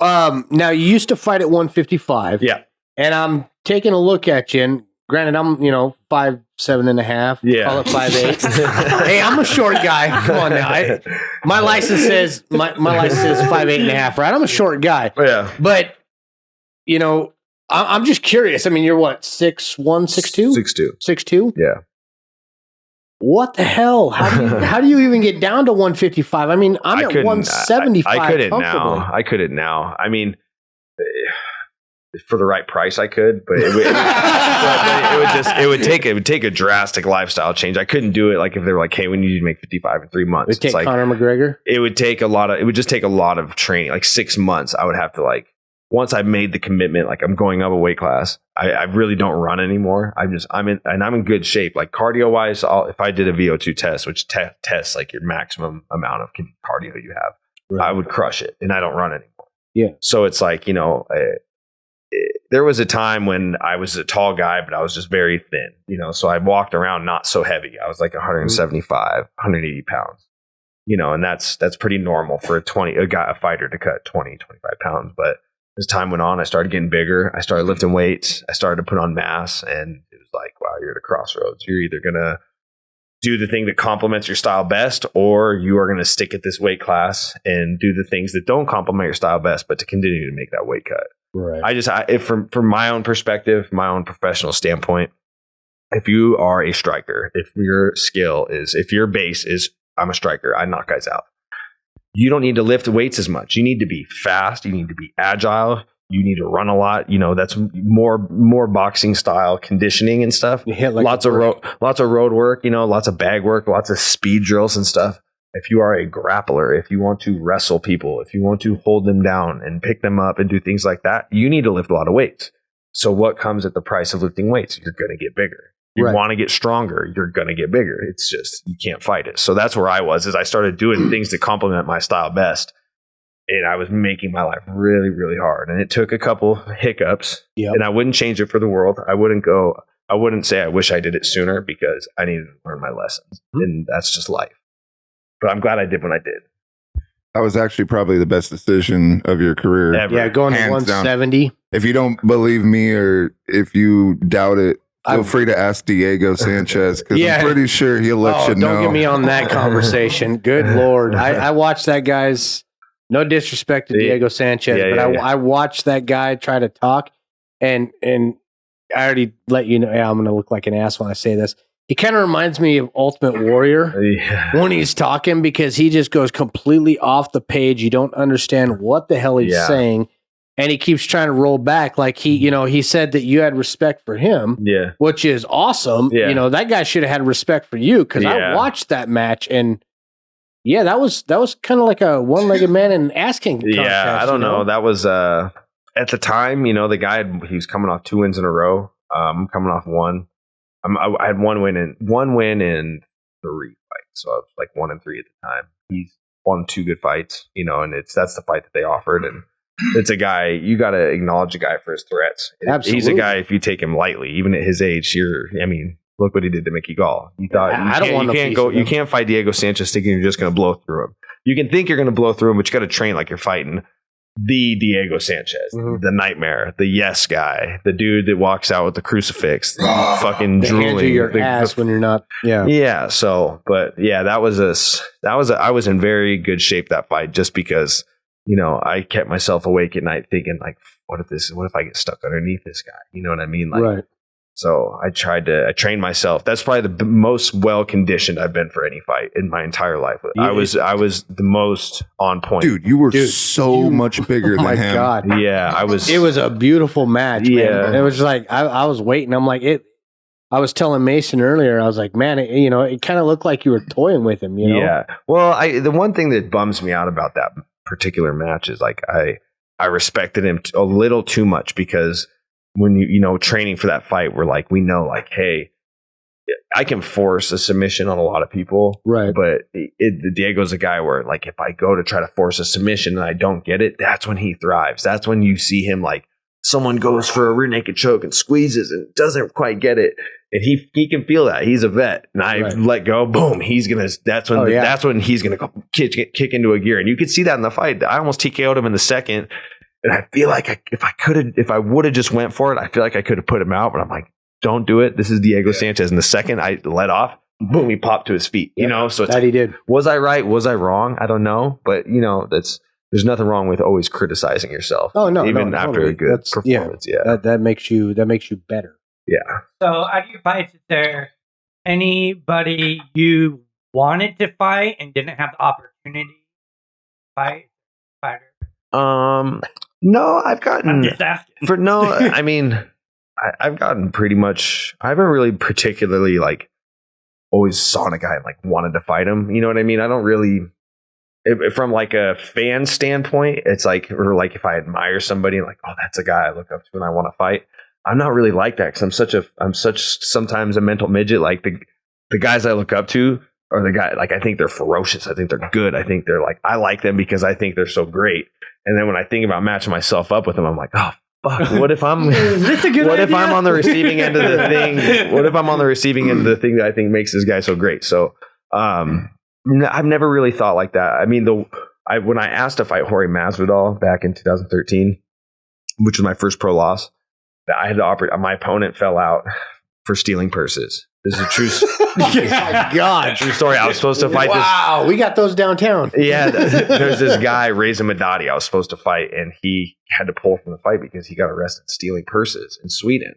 now you used to fight at 155. Yeah. And I'm taking a look at you, and granted, I'm 5'7.5". Yeah. Call it 5'8". Hey, I'm a short guy. Come on now. My license says my license says 5'8.5", right? I'm a short guy. Yeah. But I'm just curious. I mean, you're what, 6'1", 6'2"? 6'2". 6'2"? Yeah. What the hell? How do you even get down to 155? I mean, I'm at 175. I couldn't now. I mean, for the right price, I could, but it would take a drastic lifestyle change. I couldn't do it. Like if they were like, "Hey, we need you to make 55 in 3 months." It would take like, Conor McGregor. It would just take a lot of training. Like 6 months, I would have to once I made the commitment, like I'm going up a weight class. I really don't run anymore. I'm in good shape. Like cardio wise, if I did a VO2 test, which tests like your maximum amount of cardio you have, right, I would crush it, and I don't run anymore. Yeah. So it's like, there was a time when I was a tall guy, but I was just very thin, so I walked around not so heavy. I was like 175, 180 pounds, and that's pretty normal for a fighter to cut 20, 25 pounds. But as time went on, I started getting bigger. I started lifting weights. I started to put on mass, and it was like, wow, you're at a crossroads. You're either going to do the thing that complements your style best, or you are going to stick at this weight class and do the things that don't complement your style best, but to continue to make that weight cut. Right. From my own perspective, my own professional standpoint, if you are a striker, if your base is, I'm a striker, I knock guys out, you don't need to lift weights as much. You need to be fast. You need to be agile. You need to run a lot. That's more boxing style conditioning and stuff. You hit lots of road work, lots of bag work, lots of speed drills and stuff. If you are a grappler, if you want to wrestle people, if you want to hold them down and pick them up and do things like that, you need to lift a lot of weights. So what comes at the price of lifting weights? You're going to get bigger. You want to get stronger, you're going to get bigger. It's just, you can't fight it. So that's where I was, as I started doing things that complement my style best. And I was making my life really, really hard. And it took a couple hiccups. Yep. And I wouldn't change it for the world. I wouldn't say I wish I did it sooner, because I needed to learn my lessons. Mm-hmm. And that's just life. But I'm glad I did when I did. That was actually probably the best decision of your career. Ever. Yeah, going to 170. Down. If you don't believe me, or if you doubt it, feel free to ask Diego Sanchez, because I'm pretty sure he'll let you know. Don't get me on that conversation. Good Lord. I watched that guy's, no disrespect to Diego Sanchez, but I watched that guy try to talk, and I already let you know. Yeah, I'm going to look like an ass when I say this. He kind of reminds me of Ultimate Warrior when he's talking, because he just goes completely off the page. You don't understand what the hell he's saying. And he keeps trying to roll back. Like he said that you had respect for him, which is awesome. Yeah. That guy should have had respect for you, because I watched that match, and that was kind of like a one-legged man in an ass kicking contest. Yeah, I don't know. That was at the time, the guy he was coming off 2 wins in a row. I'm coming off one. I had one win in 3 fights, so I was like 1-3 at the time. He's won 2 good fights, and that's the fight that they offered, and it's a guy you got to acknowledge a guy for his threats. Absolutely. He's a guy, if you take him lightly, even at his age, look what he did to Mickey Gall. You thought you can't fight Diego Sanchez thinking you're just going to blow through him. You can think you're going to blow through him, but you got to train like you're fighting the Diego Sanchez, the nightmare, the yes guy, the dude that walks out with the crucifix, fucking drooling your ass when you're not. Yeah. So, but I was in very good shape that fight, just because I kept myself awake at night thinking, like, what if I get stuck underneath this guy? You know what I mean? Like, right. So I trained myself. That's probably the most well conditioned I've been for any fight in my entire life. I was the most on point. Dude, you were so much bigger than him. God. Yeah, I was. It was a beautiful match, man. It was like I was waiting. I'm like it. I was telling Mason earlier. I was like, man, it kind of looked like you were toying with him. Yeah. Well, the one thing that bums me out about that particular match is, like, I respected him a little too much, because when training for that fight, we're like, we know, like, hey, I can force a submission on a lot of people, right? But Diego's a guy where, like, if I go to try to force a submission and I don't get it, that's when he thrives. That's when you see him, like, someone goes for a rear naked choke and squeezes and doesn't quite get it, and he can feel that. He's a vet, and I let go. Boom, that's when he's gonna go kick into a gear, and you could see that in the fight. I almost TKO'd him in the second. And I feel like if I would have just went for it, I feel like I could have put him out. But I'm like, don't do it. This is Diego Sanchez. And the second I let off, boom, he popped to his feet. So it's that he did. Was I right? Was I wrong? I don't know. But there's nothing wrong with always criticizing yourself. Oh no, even after a good performance. Yeah, that makes you better. Yeah. So out of your fights, is there anybody you wanted to fight and didn't have the opportunity to fight? No, I've gotten. I'm just asking. I've gotten pretty much. I haven't really particularly, like, always saw a guy and, like, wanted to fight him. You know what I mean? I don't really. From, like, a fan standpoint, it's like, or like if I admire somebody, like, oh, that's a guy I look up to and I want to fight. I'm not really like that, because I'm such sometimes a mental midget. Like, the guys I look up to are the guy, like, I think they're ferocious. I think they're good. I think they're, like, I like them because I think they're so great. And then when I think about matching myself up with them, I'm like, oh, fuck, what if I'm if I'm on the receiving end of the thing? What if I'm on the receiving end of the thing that I think makes this guy so great? So I've never really thought like that. I mean, when I asked to fight Jorge Masvidal back in 2013, which was my first pro loss, that I had to operate. My opponent fell out for stealing purses. This is a true. My God, true story. I was supposed to fight this. Wow, we got those downtown. Yeah, there's this guy, Reza Madadi, I was supposed to fight, and he had to pull from the fight because he got arrested stealing purses in Sweden.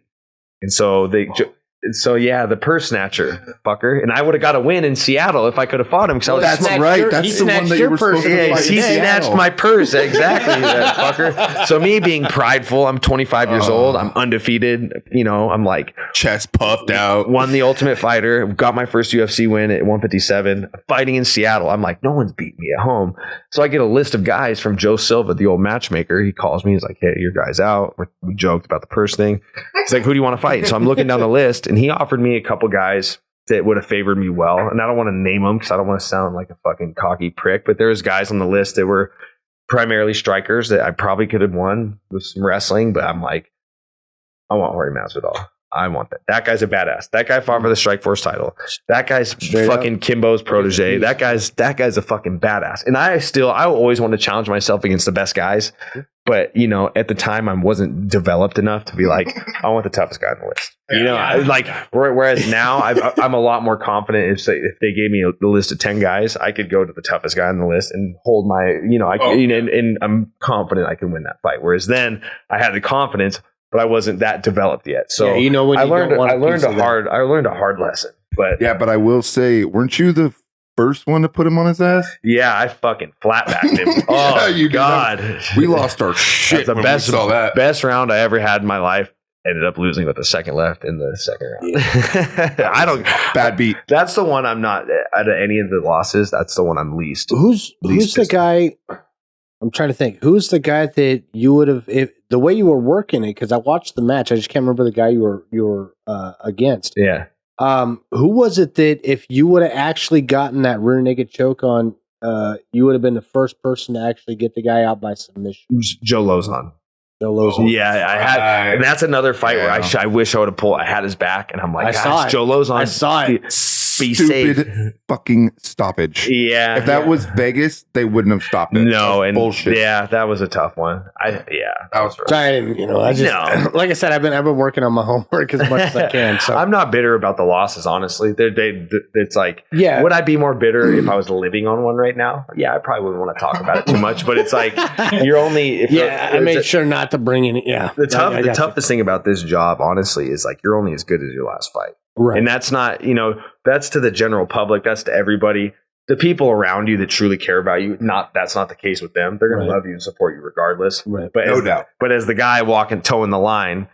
And so the purse snatcher, fucker. And I would have got a win in Seattle if I could have fought him. That's right. That's the one that you were supposed to fight. He snatched my purse. Exactly, that fucker. So me being prideful, I'm 25 years old. I'm undefeated. I'm like chest puffed out. Won the Ultimate Fighter. Got my first UFC win at 157. Fighting in Seattle. I'm like, no one's beating me at home. So I get a list of guys from Joe Silva, the old matchmaker. He calls me. He's like, hey, your guy's out. We joked about the purse thing. He's like, who do you want to fight? So I'm looking down the list, and he offered me a couple guys that would have favored me well. And I don't want to name them because I don't want to sound like a fucking cocky prick, but there's guys on the list that were primarily strikers that I probably could have won with some wrestling, but I'm like, I want Jorge Masvidal. I want that. That guy's a badass. That guy fought for the Strikeforce title. That guy's fucking Kimbo's protege. That guy's a fucking badass. And I always want to challenge myself against the best guys. But, at the time I wasn't developed enough to be like, I want the toughest guy on the list. Like, whereas now I'm a lot more confident. If they gave me the list of 10 guys, I could go to the toughest guy on the list and hold my, and I'm confident I can win that fight. Whereas then I had the confidence, but I wasn't that developed yet. So yeah, you know when I you learned don't want I learned piece a of that. hard lesson. But Yeah, but I will say, weren't you the first one to put him on his ass? yeah, I fucking flatbacked him. Oh Yeah, you did. God, We lost our shit That's the when best we saw that. best round I ever had in my life. Ended up losing with the second left in the second round. I don't. Bad beat. That's the one I'm not out of any of the losses. That's the one I'm least. Who's Least the pissed. guy? I'm trying to think. Who's the guy that you would have if the way you were working it? Because I watched the match. I just can't remember the guy you were against. Yeah. Who was it that if you would have actually gotten that rear naked choke on, you would have been the first person to actually get the guy out by submission? Joe Lozon. Joe Lozon. Yeah, I had, and that's another fight where Yeah. I wish I would have pulled. I had his back, and I'm like, I saw gosh, it. Joe Lozon. I saw it. Be safe. Stupid fucking stoppage. Yeah. If that was Vegas, they wouldn't have stopped it. no, That's and bullshit. yeah, that was a tough one. That was rough. Sorry, I didn't, I just No. like I said, I've been working on my homework as much as I can. So I'm not bitter about the losses, honestly. It's like, yeah, would I be more bitter if I was living on one right now? Yeah, I probably wouldn't want to talk about it too much, but it's like you're only. If yeah. I made sure not to bring in. Yeah, The I got toughest thing about this job, honestly, is like you're only as good as your last fight. you. Right. And that's not, that's to the general public. That's to everybody. The people around you that truly care about you, that's not the case with them. They're going Right. to love you and support you regardless. Right. But No doubt. But as the guy toeing the line,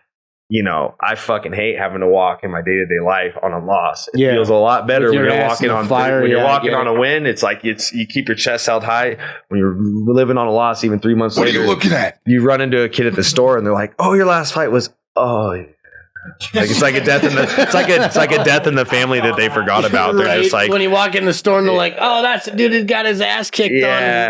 I fucking hate having to walk in my day-to-day life on a loss. It Yeah. feels a lot better With when your you're ass walking in the on fire, when you're yeah, I walking get on it. a win. It's like you keep your chest held high. When you're living on a loss, even 3 months What are later, you looking at? you run into a kid at the store and they're like, "Oh, your last fight was it's like a death in the it's like a death in the family that they forgot about. They're just like, when you walk in the store and they're like, "Oh, that's the dude that got his ass kicked on."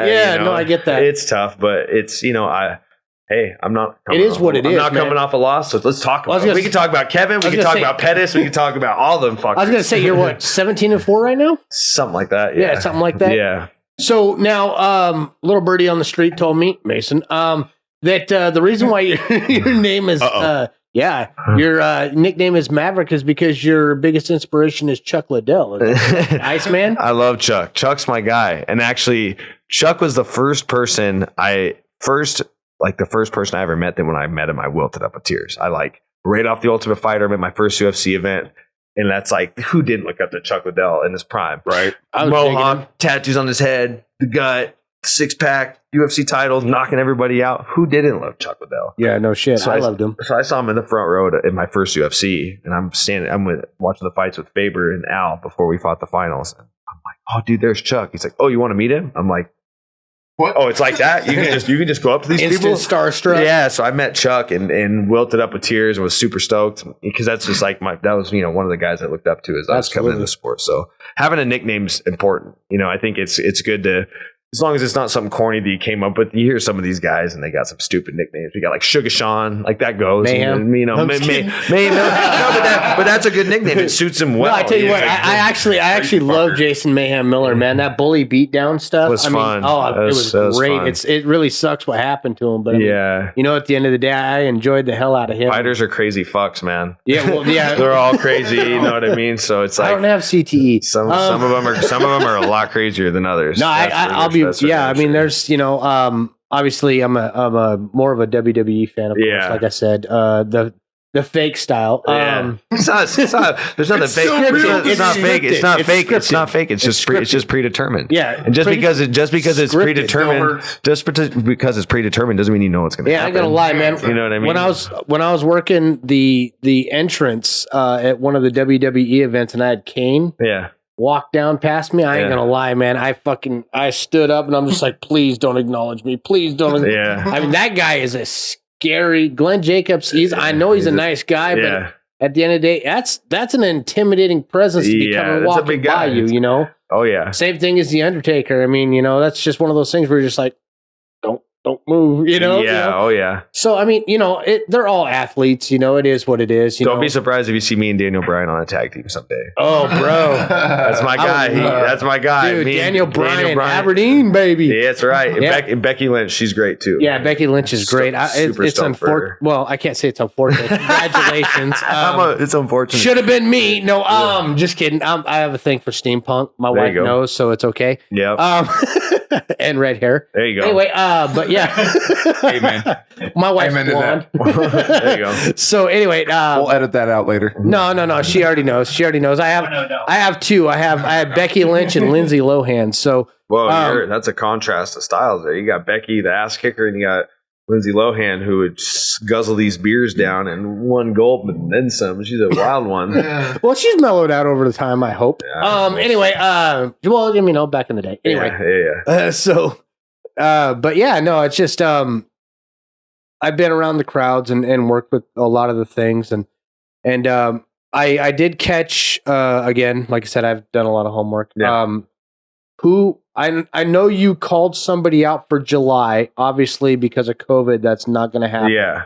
Yeah, no, I get that. It's tough, but it's I'm not. It is what it I'm is, not man. coming off a loss, so let's talk Well, I was about it. gonna We can talk about Kevin. We was can gonna talk say- about Pettis. We can talk about all them fuckers. I was gonna say you're what 17-4 right now. Something like that. Yeah, something like that. Yeah. So now, little birdie on the street told me, Mason, that the reason why your name is, your nickname is Maverick is because your biggest inspiration is Chuck Liddell, Iceman. I love Chuck. Chuck's my guy. And actually, Chuck was the first person I ever met. Then when I met him, I wilted up with tears. Right off the Ultimate Fighter, I'm at my first UFC event. And that's like, who didn't look up to Chuck Liddell in his prime? Right. I was digging him. Mohawk, tattoos on his head, the gut, six pack, UFC titles, knocking everybody out. Who didn't love Chuck Liddell? Yeah, no shit. So I loved him. So I saw him in the front row in my first UFC, and I'm watching the fights with Faber and Al before we fought the finals. And I'm like, "Oh, dude, there's Chuck." He's like, "Oh, you want to meet him?" I'm like, What? "Oh, it's like that? You can just go up to these Instant people." starstruck. Yeah, so I met Chuck and wilted up with tears and was super stoked because that's just like that was one of the guys I looked up to as I was coming Absolutely. into sport. So having a nickname's important. I think it's good to, as long as it's not something corny that you came up with. You hear some of these guys and they got some stupid nicknames. We got like Sugar Sean, like that goes. Mayhem. And, I'm just kidding. but that's a good nickname. It suits him well. No, I tell you It's what, like- I actually love Jason Mayhem Miller, man. That bully beatdown stuff Was fun. Oh, That it was was great. fun. It really sucks what happened to him, but I mean, yeah. at the end of the day, I enjoyed the hell out of him. Fighters are crazy fucks, man. Yeah, well, yeah. They're all crazy. You know what I mean? So it's I like don't have CTE. some of them are a lot crazier than others. No, I'll be. That's for Yeah, I mean, sure. there's obviously I'm a more of a WWE fan, of course. Yeah. Like I said, the fake style. Yeah. It's not. There's nothing It's fake. so real. It's not fake. It's not It's fake. It's scripted. not fake. It's just predetermined. Yeah, And just pretty- because it's scripted. predetermined, because it's predetermined doesn't mean you know what's going to Yeah, I happen. ain't gonna lie, man. You know what I mean? When I was working the entrance at one of the WWE events, and I had Kane Yeah. walk down past me, I ain't Yeah. gonna lie, man. I stood up and I'm just like, please don't acknowledge me. Please don't. Yeah. I mean, that guy is a scary Glenn Jacobs. I know he's a nice guy, but Yeah. at the end of the day, that's an intimidating presence to be Yeah, coming that's a walking big by guy. you. Oh yeah. Same thing as the Undertaker. I mean, that's just one of those things where you're just like, don't move, Yeah. Oh yeah. So I mean, they're all athletes. It is what it is. Don't be surprised if you see me and Daniel Bryan on a tag team someday. Oh, bro, That's my guy. That's my guy. dude, Me and Daniel Bryan, Aberdeen, baby. Yeah, that's right. And, Yeah. and Becky Lynch, she's great too. Yeah, Becky Lynch is great. Super It's stoked for unfortunate. her. Well, I can't say it's unfortunate. Congratulations. It's unfortunate. Should have been me. No, just kidding. I have a thing for steampunk. My There wife you go. knows, so it's okay. Yeah. And red hair. There you go. Anyway, but yeah. Amen. My wife's Amen to blonde. There you go. So anyway, We'll edit that out later. no. She already knows. I have two. I have Becky Lynch and Lindsay Lohan. So Well, that's a contrast of styles there. You got Becky, the ass kicker, and you got Lindsay Lohan, who would guzzle these beers down in one gulp and then some. She's a wild one. well, she's mellowed out over the time, I hope. Yeah. Anyway, well, you know, back in the day. Anyway, Yeah. But yeah, no, it's just I've been around the crowds and worked with a lot of the things, and I did catch again, like I said, I've done a lot of homework. Yeah. Who I know you called somebody out for July, obviously because of COVID, that's not going to happen. Yeah.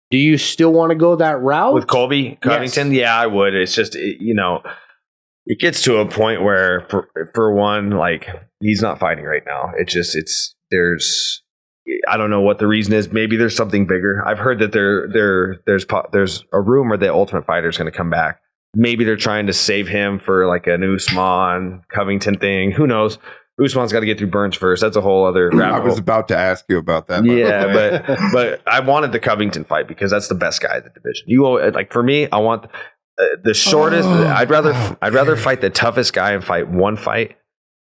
Do you still want to go that route With Colby Covington? Yes. Yeah, I would. It's just, it gets to a point where, for one, like, he's not fighting right now. I don't know what the reason is. Maybe there's something bigger. I've heard that there's a rumor that Ultimate Fighter is going to come back. Maybe they're trying to save him for like an Usman Covington thing. Who knows? Usman's got to get through Burns first. That's a whole other rabbit I was hole. about to ask you about that. Yeah, but I wanted the Covington fight because that's the best guy in the division. Like for me, I want the shortest. I'd rather fight the toughest guy and fight one fight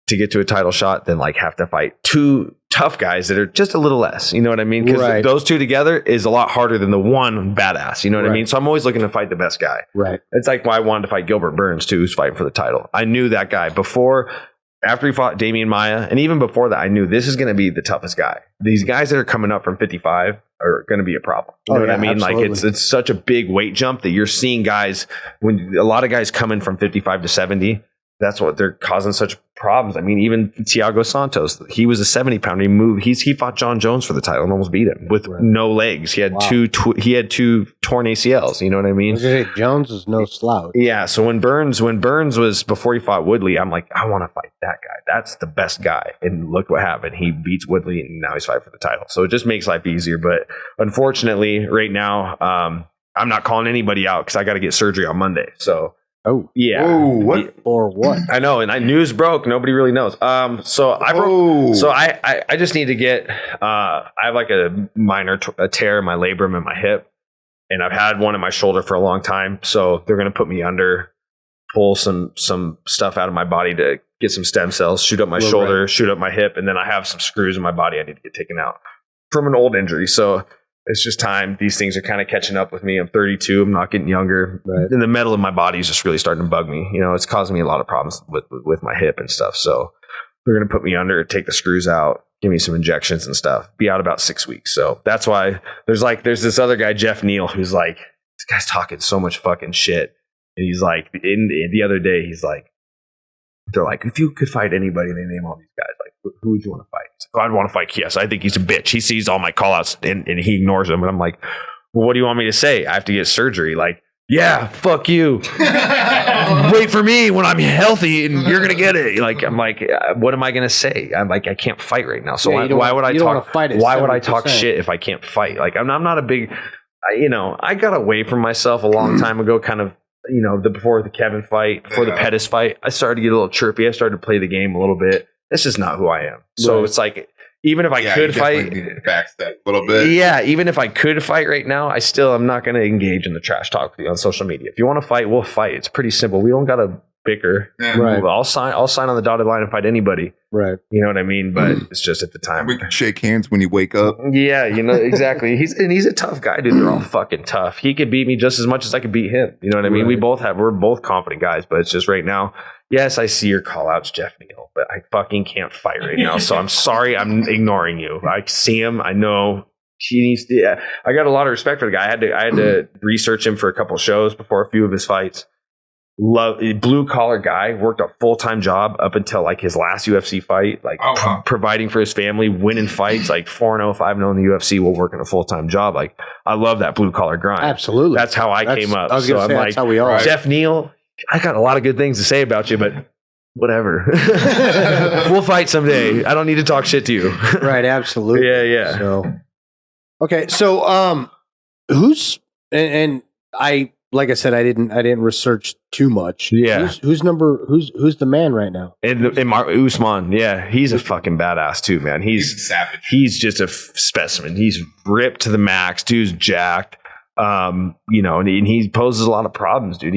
to get to a title shot than like have to fight two tough guys that are just a little less. You know what I mean? Because those two together is a lot harder than the one badass. You know what I mean? So I'm always looking to fight the best guy. Right. It's like why I wanted to fight Gilbert Burns too, who's fighting for the title. I knew that guy after he fought Damian Maia, and even before that, I knew this is going to be the toughest guy. These guys that are coming up from 55 are going to be a problem. You know what I mean? Absolutely. Like it's such a big weight jump that you're seeing guys, when a lot of guys coming from 55 to 70, that's what they're causing such problems. I mean, even Thiago Santos, he was a 70 pounder. He fought John Jones for the title and almost beat him with no legs. He had two torn ACLs. You know what I mean? Jones is no slouch. Yeah. So when Burns was before he fought Woodley, I'm like, I want to fight that guy. That's the best guy. And look what happened. He beats Woodley and now he's fighting for the title. So it just makes life easier. But unfortunately, right now, I'm not calling anybody out because I got to get surgery on Monday. So. Oh yeah! Oh, what or what? I know, and news broke. Nobody really knows. So I broke. Oh. So I just need to get. I have like a minor a tear in my labrum in my hip, and I've had one in my shoulder for a long time. So they're going to put me under, pull some stuff out of my body to get some stem cells, shoot up my shoulder, shoot up my hip, and then I have some screws in my body I need to get taken out from an old injury. So. It's just time. These things are kind of catching up with me. I'm 32. I'm not getting younger. Right. And the metal in my body is just really starting to bug me. You know, it's causing me a lot of problems with my hip and stuff. So they're going to put me under, take the screws out, give me some injections and stuff. Be out about 6 weeks. So that's why there's this other guy, Jeff Neal, who's like, this guy's talking so much fucking shit. And he's like, the other day, he's like, they're like, if you could fight anybody, they name all these guys. Like, who would you want to fight? He's like, I'd want to fight Chiesa. I think he's a bitch. He sees all my call outs and he ignores them. And I'm like, well, what do you want me to say? I have to get surgery. Like, yeah, fuck you. Wait for me when I'm healthy and you're going to get it. Like, I'm like, what am I going to say? I'm like, I can't fight right now. So why would I talk shit if I can't fight? Like, I'm not a big, I got away from myself a long time ago, kind of, before the Kevin fight, before the Pettis fight, I started to get a little chirpy. I started to play the game a little bit. That's just not who I am. So it's like, even if I could fight, backstep a little bit. Yeah, even if I could fight right now, I'm not going to engage in the trash talk with you on social media. If you want to fight, we'll fight. It's pretty simple. We don't got to bicker. Yeah. Right. I'll sign on the dotted line and fight anybody. Right. You know what I mean? But it's just at the time. We can shake hands when you wake up. Yeah, exactly. He's a tough guy, dude. They're all fucking tough. He could beat me just as much as I could beat him. You know what I mean? Right. We're both confident guys, but it's just right now. Yes, I see your call outs, Jeff Neal, but I fucking can't fight right now. So I'm sorry, I'm ignoring you. I see him. I know he needs to. Yeah, I got a lot of respect for the guy. I had to research him for a couple shows before a few of his fights. Blue collar guy, worked a full-time job up until like his last UFC fight, like providing for his family, winning fights, like 4-0, 5-0 in the UFC while working a full-time job. Like, I love that blue collar grind. Absolutely. That's how I came up. I was gonna say, that's how we are. Jeff Neal, I got a lot of good things to say about you, but whatever. We'll fight someday. I don't need to talk shit to you. Right, absolutely. Yeah. So, okay, so who's and I like I said, I didn't research too much. Yeah. Who's the man right now? And Usman, yeah, he's a fucking badass too, man. He's savage. He's just a specimen. He's ripped to the max. Dude's jacked. And he poses a lot of problems, dude.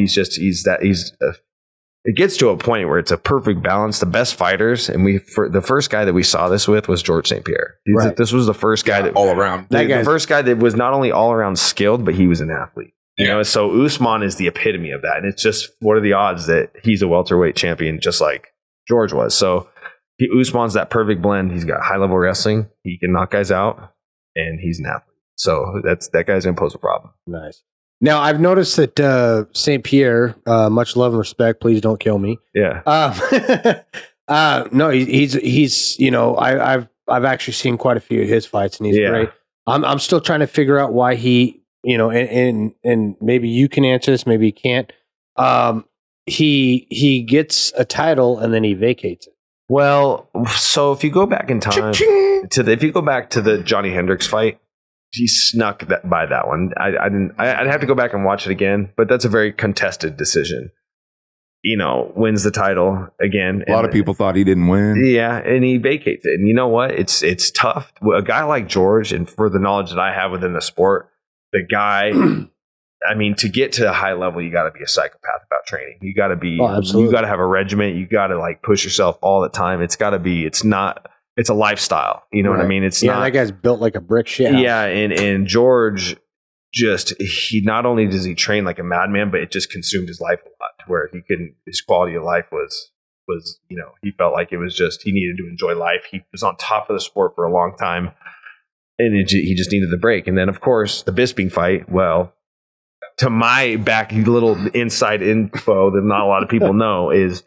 It gets to a point where it's a perfect balance. The best fighters, and the first guy that we saw this with was George St. Pierre. Right. This was the first guy that all around. the first guy that was not only all around skilled, but he was an athlete. Yeah. So Usman is the epitome of that. And it's just, what are the odds that he's a welterweight champion just like George was? So Usman's that perfect blend. He's got high level wrestling. He can knock guys out, and he's an athlete. So that guy's going to pose a problem. Nice. Now, I've noticed that St. Pierre, much love and respect, please don't kill me. Yeah. No, he's I've actually seen quite a few of his fights, and he's great. I'm still trying to figure out why he, and maybe you can answer this, maybe you can't. He gets a title and then he vacates it. Well, so if you go back in time if you go back to the Johnny Hendricks fight, he snuck by that one. I'd have to go back and watch it again, but that's a very contested decision. Wins the title again. A lot of people thought he didn't win. Yeah, and he vacates it. And you know what? It's tough. A guy like George, and for the knowledge that I have within the sport, the guy, I mean, to get to a high level, you got to be a psychopath about training. You got to be, you got to have a regiment. You got to push yourself all the time. It's a lifestyle. You know what I mean? It's not. That guy's built like a brick shit house. Yeah, and George he not only does he train like a madman, but it just consumed his life a lot, to where his quality of life was he felt like it was just, he needed to enjoy life. He was on top of the sport for a long time, and he just needed the break. And then of course the Bisping fight. Well, to my back little inside info that not a lot of people know is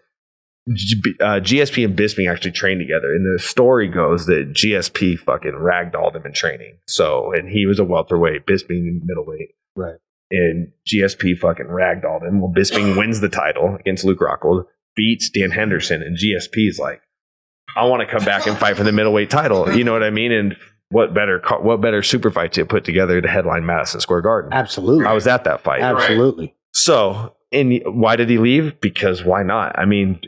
GSP and Bisping actually trained together, and the story goes that GSP fucking ragdolled him in training. So, and he was a welterweight, Bisping middleweight, right? And GSP fucking ragdolled him. Well, Bisping wins the title against Luke Rockhold, beats Dan Henderson, and GSP is like, I want to come back and fight for the middleweight title. You know what I mean? And what better super fight to put together to headline Madison Square Garden? Absolutely, I was at that fight. Absolutely. Right. So. And why did he leave? Because why not? I mean,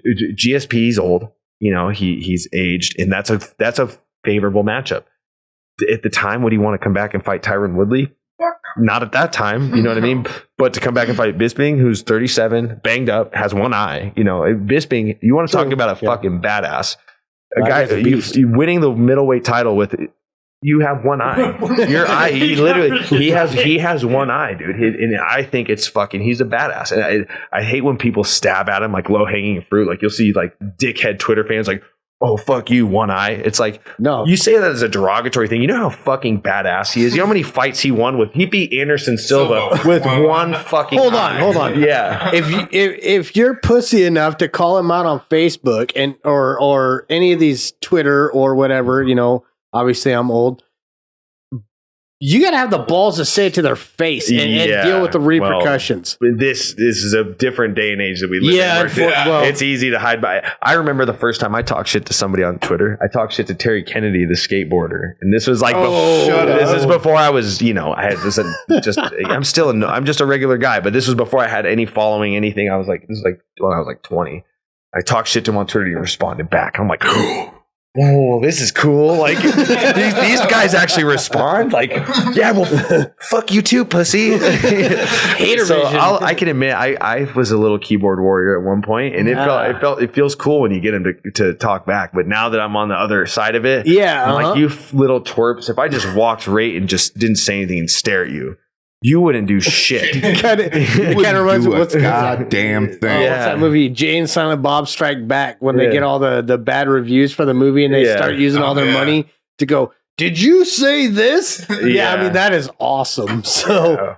GSP's old. He's aged, and that's a favorable matchup. At the time, would he want to come back and fight Tyron Woodley? Not at that time. You know what I mean? But to come back and fight Bisping, who's 37, banged up, has one eye. Bisping. You want to talk about a fucking badass? A guy you winning the middleweight title with. You have one eye. Your eye. He has one eye, dude. And I think it's fucking. He's a badass. And I hate when people stab at him like low hanging fruit. Like you'll see like dickhead Twitter fans like, oh fuck you, one eye. It's like, no, you say that as a derogatory thing. You know how fucking badass he is. You know how many fights he won with? He beat Anderson Silva with one fucking. Hold on. Yeah. If you're pussy enough to call him out on Facebook and or any of these Twitter or whatever, obviously I'm old. You got to have the balls to say it to their face and deal with the repercussions. Well, this is a different day and age that we live in. It's easy to hide by. I remember the first time I talked shit to somebody on Twitter. I talked shit to Terry Kennedy, the skateboarder, and this was like this is before I was, I had this. I'm just a regular guy, but this was before I had any following, anything. I was like, this is like when I was like 20. I talked shit to him on Twitter. He responded back. I'm like, oh, this is cool. Like these guys actually respond. Like, yeah, well, fuck you too, pussy. Hater so vision. I can admit, I was a little keyboard warrior at one point, and it feels cool when you get him to talk back. But now that I'm on the other side of it, I'm like, you little twerps. If I just walked right and just didn't say anything and stare at you, you wouldn't do shit. It kind of reminds me what's goddamn thing. What's that movie? Jay and Silent Bob Strike Back, when they get all the bad reviews for the movie and they start using all their money to go, did you say this? Yeah, I mean, that is awesome. So,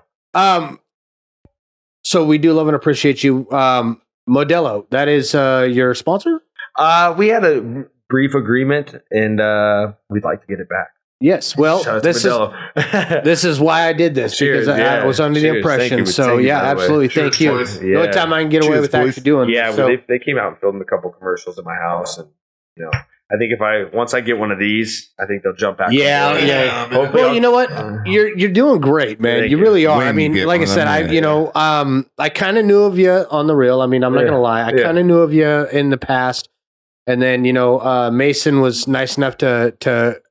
so we do love and appreciate you. Modelo, that is your sponsor? We had a brief agreement, and we'd like to get it back. Yes, well, this is why I did this. Cheers, because I was under the impression. So, absolutely. Thank you. The only time I can get away with actually doing it. Yeah, they came out and filmed a couple commercials at my house, and I think once I get one of these, I think they'll jump back. Yeah. Hopefully Well, you know what? You're doing great, man. Thank You you. really are. When I you mean, get like I one, said, I kind of knew of you on the reel. I mean, I'm not gonna lie. I kind of knew of you in the past, and then Mason was nice enough to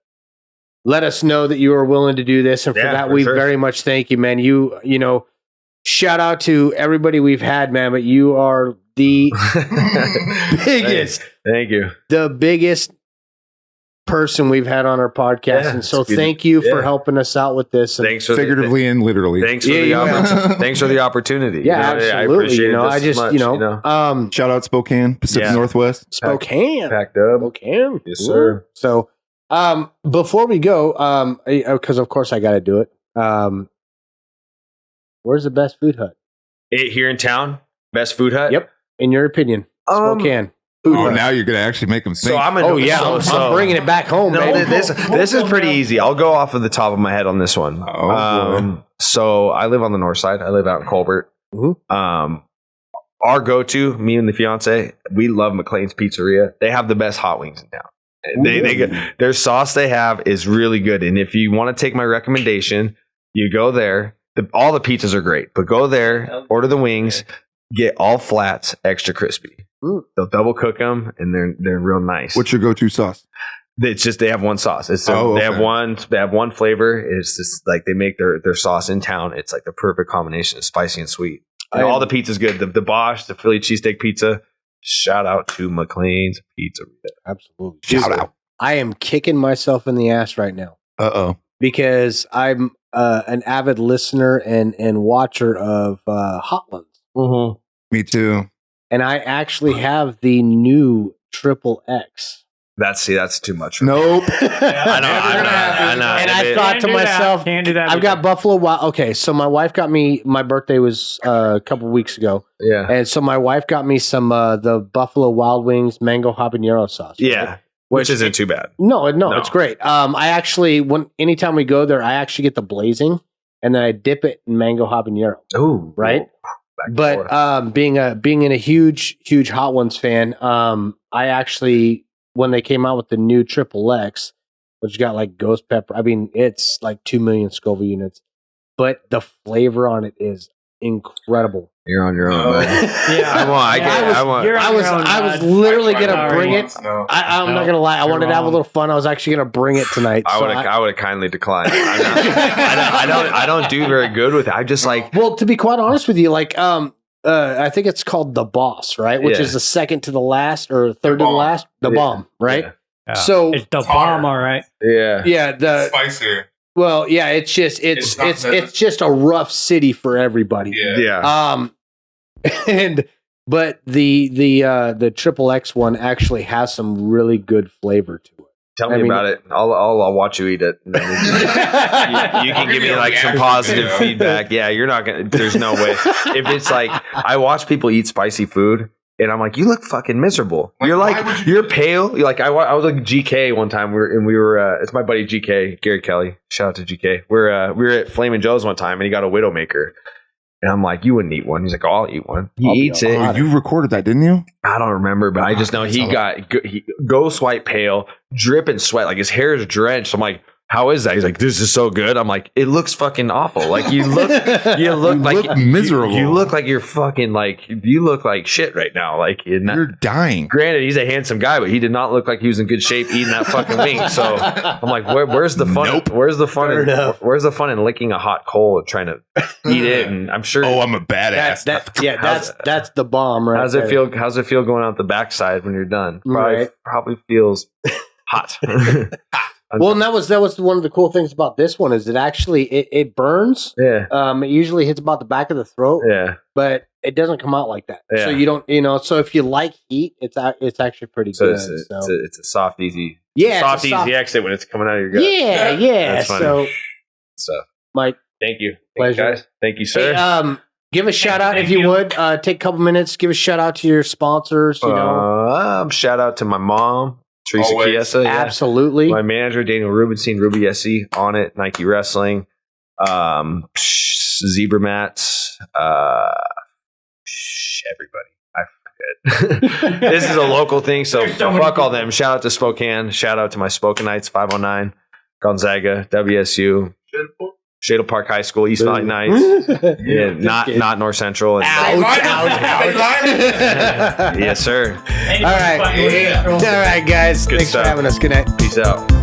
let us know that you were willing to do this, and for that we very much thank you, man. You know, shout out to everybody we've had, man, but you are the biggest. Thank you. The biggest person we've had on our podcast, and so thank you for helping us out with this. And thanks for figuratively and literally. Thanks for the opportunity. Thanks for the opportunity. Yeah, absolutely. I appreciate it. I just Shout out Spokane, Pacific Northwest, Spokane, packed up. Spokane. Yes, sir. So, before we go, because of course I got to do it. Where's the best food hut? Here in town, best food hut. Yep. In your opinion, Spokane. Now you're gonna actually make them think. So I'm I'm bringing it back home. No, man. this is pretty easy. I'll go off of the top of my head on this one. boy. So I live on the north side. I live out in Colbert. Mm-hmm. Our go-to, me and the fiance, we love McLean's Pizzeria. They have the best hot wings in town. Their sauce they have is really good. And if you want to take my recommendation, you go there. All the pizzas are great, but go there, order the wings, get all flats, extra crispy. They'll double cook them, and they're real nice. What's your go-to sauce? It's just they have one sauce. They have one flavor. It's just like they make their sauce in town. It's like the perfect combination of spicy and sweet. And all the pizza's good. The Bosch, the Philly cheesesteak pizza. Shout out to McLean's Pizza. Absolutely. Shout out. I am kicking myself in the ass right now. Because I'm an avid listener and watcher of Hot Ones. Mm-hmm. Me too. And I actually have the new Triple X. That's too much. Nope. I know. And I thought to myself, can't do that. I've got Buffalo Wild. Okay, so my wife got me. My birthday was a couple of weeks ago. Yeah. And so my wife got me some the Buffalo Wild Wings mango habanero sauce. Yeah. Right? Which isn't too bad. No, it's great. I actually anytime we go there, I actually get the blazing, and then I dip it in mango habanero. Oh, right. But being a huge Hot Ones fan, I actually, when they came out with the new Triple X, which got like ghost pepper, I mean it's like 2 million Scoville units, but the flavor on it is incredible. You're on your own, man. I was literally gonna bring it. I'm not gonna lie. I wanted to have a little fun. I was actually gonna bring it tonight. I would have kindly declined. I don't do very good with it. I just like. Well, to be quite honest with you, like I think it's called the Boss, right? Which is the second to the last or third to the last. The bomb, right? Yeah. So it's the bomb, all right. Yeah. Yeah. The spicier. Well, yeah, it's just a rough city for everybody. Yeah. But the Triple X one actually has some really good flavor to it. Tell me about it. I'll watch you eat it. You can give me like some positive feedback. Yeah, you're not gonna. There's no way. If it's like I watch people eat spicy food. And I'm like, you look fucking miserable. You're pale. You're like, I was like GK one time. We were it's my buddy GK, Gary Kelly. Shout out to GK. We were at Flamin' Joe's one time, and he got a Widowmaker. And I'm like, you wouldn't eat one. He's like, I'll eat one. He eats it. You recorded that, didn't you? I don't remember, but I just know he ghost white pale, dripping sweat, like his hair is drenched. I'm like, how is that? He's like, this is so good. I'm like, it looks fucking awful. Like you look like miserable. You look like you're fucking you look like shit right now. Like you're dying. Granted, he's a handsome guy, but he did not look like he was in good shape eating that fucking wing. So I'm like, where's the fun? Nope. Where's the fun? Where's the fun in licking a hot coal and trying to eat it? And I'm sure. Oh, I'm a badass. That's the bomb, right? How's it feel? How's it feel going out the backside when you're done? Probably feels hot. Well, and that was one of the cool things about this one is it actually it burns. Yeah. It usually hits about the back of the throat. Yeah. But it doesn't come out like that. Yeah. So you don't, so if you like heat, it's actually pretty good. It's a soft, easy. Yeah. Easy exit when it's coming out of your gut. Yeah. That's funny. So, Mike, thank you. Pleasure. Thank you, guys. Thank you, sir. Hey, give a shout out if you would. Take a couple minutes. Give a shout out to your sponsors. Shout out to my mom. Teresa Chiesa, absolutely. My manager, Daniel Rubenstein, Ruby SE, on it, Nike Wrestling, Zebra Mats, everybody. good. This is a local thing, so There's so many fuck all them. Shout out to Spokane. Shout out to my Spokane-ites, 509, Gonzaga, WSU, Shadle Park High School, East Valley Knights. Yeah, not North Central. And yes, sir. All right, guys. Good Thanks stuff. for having us. Good night. Peace out.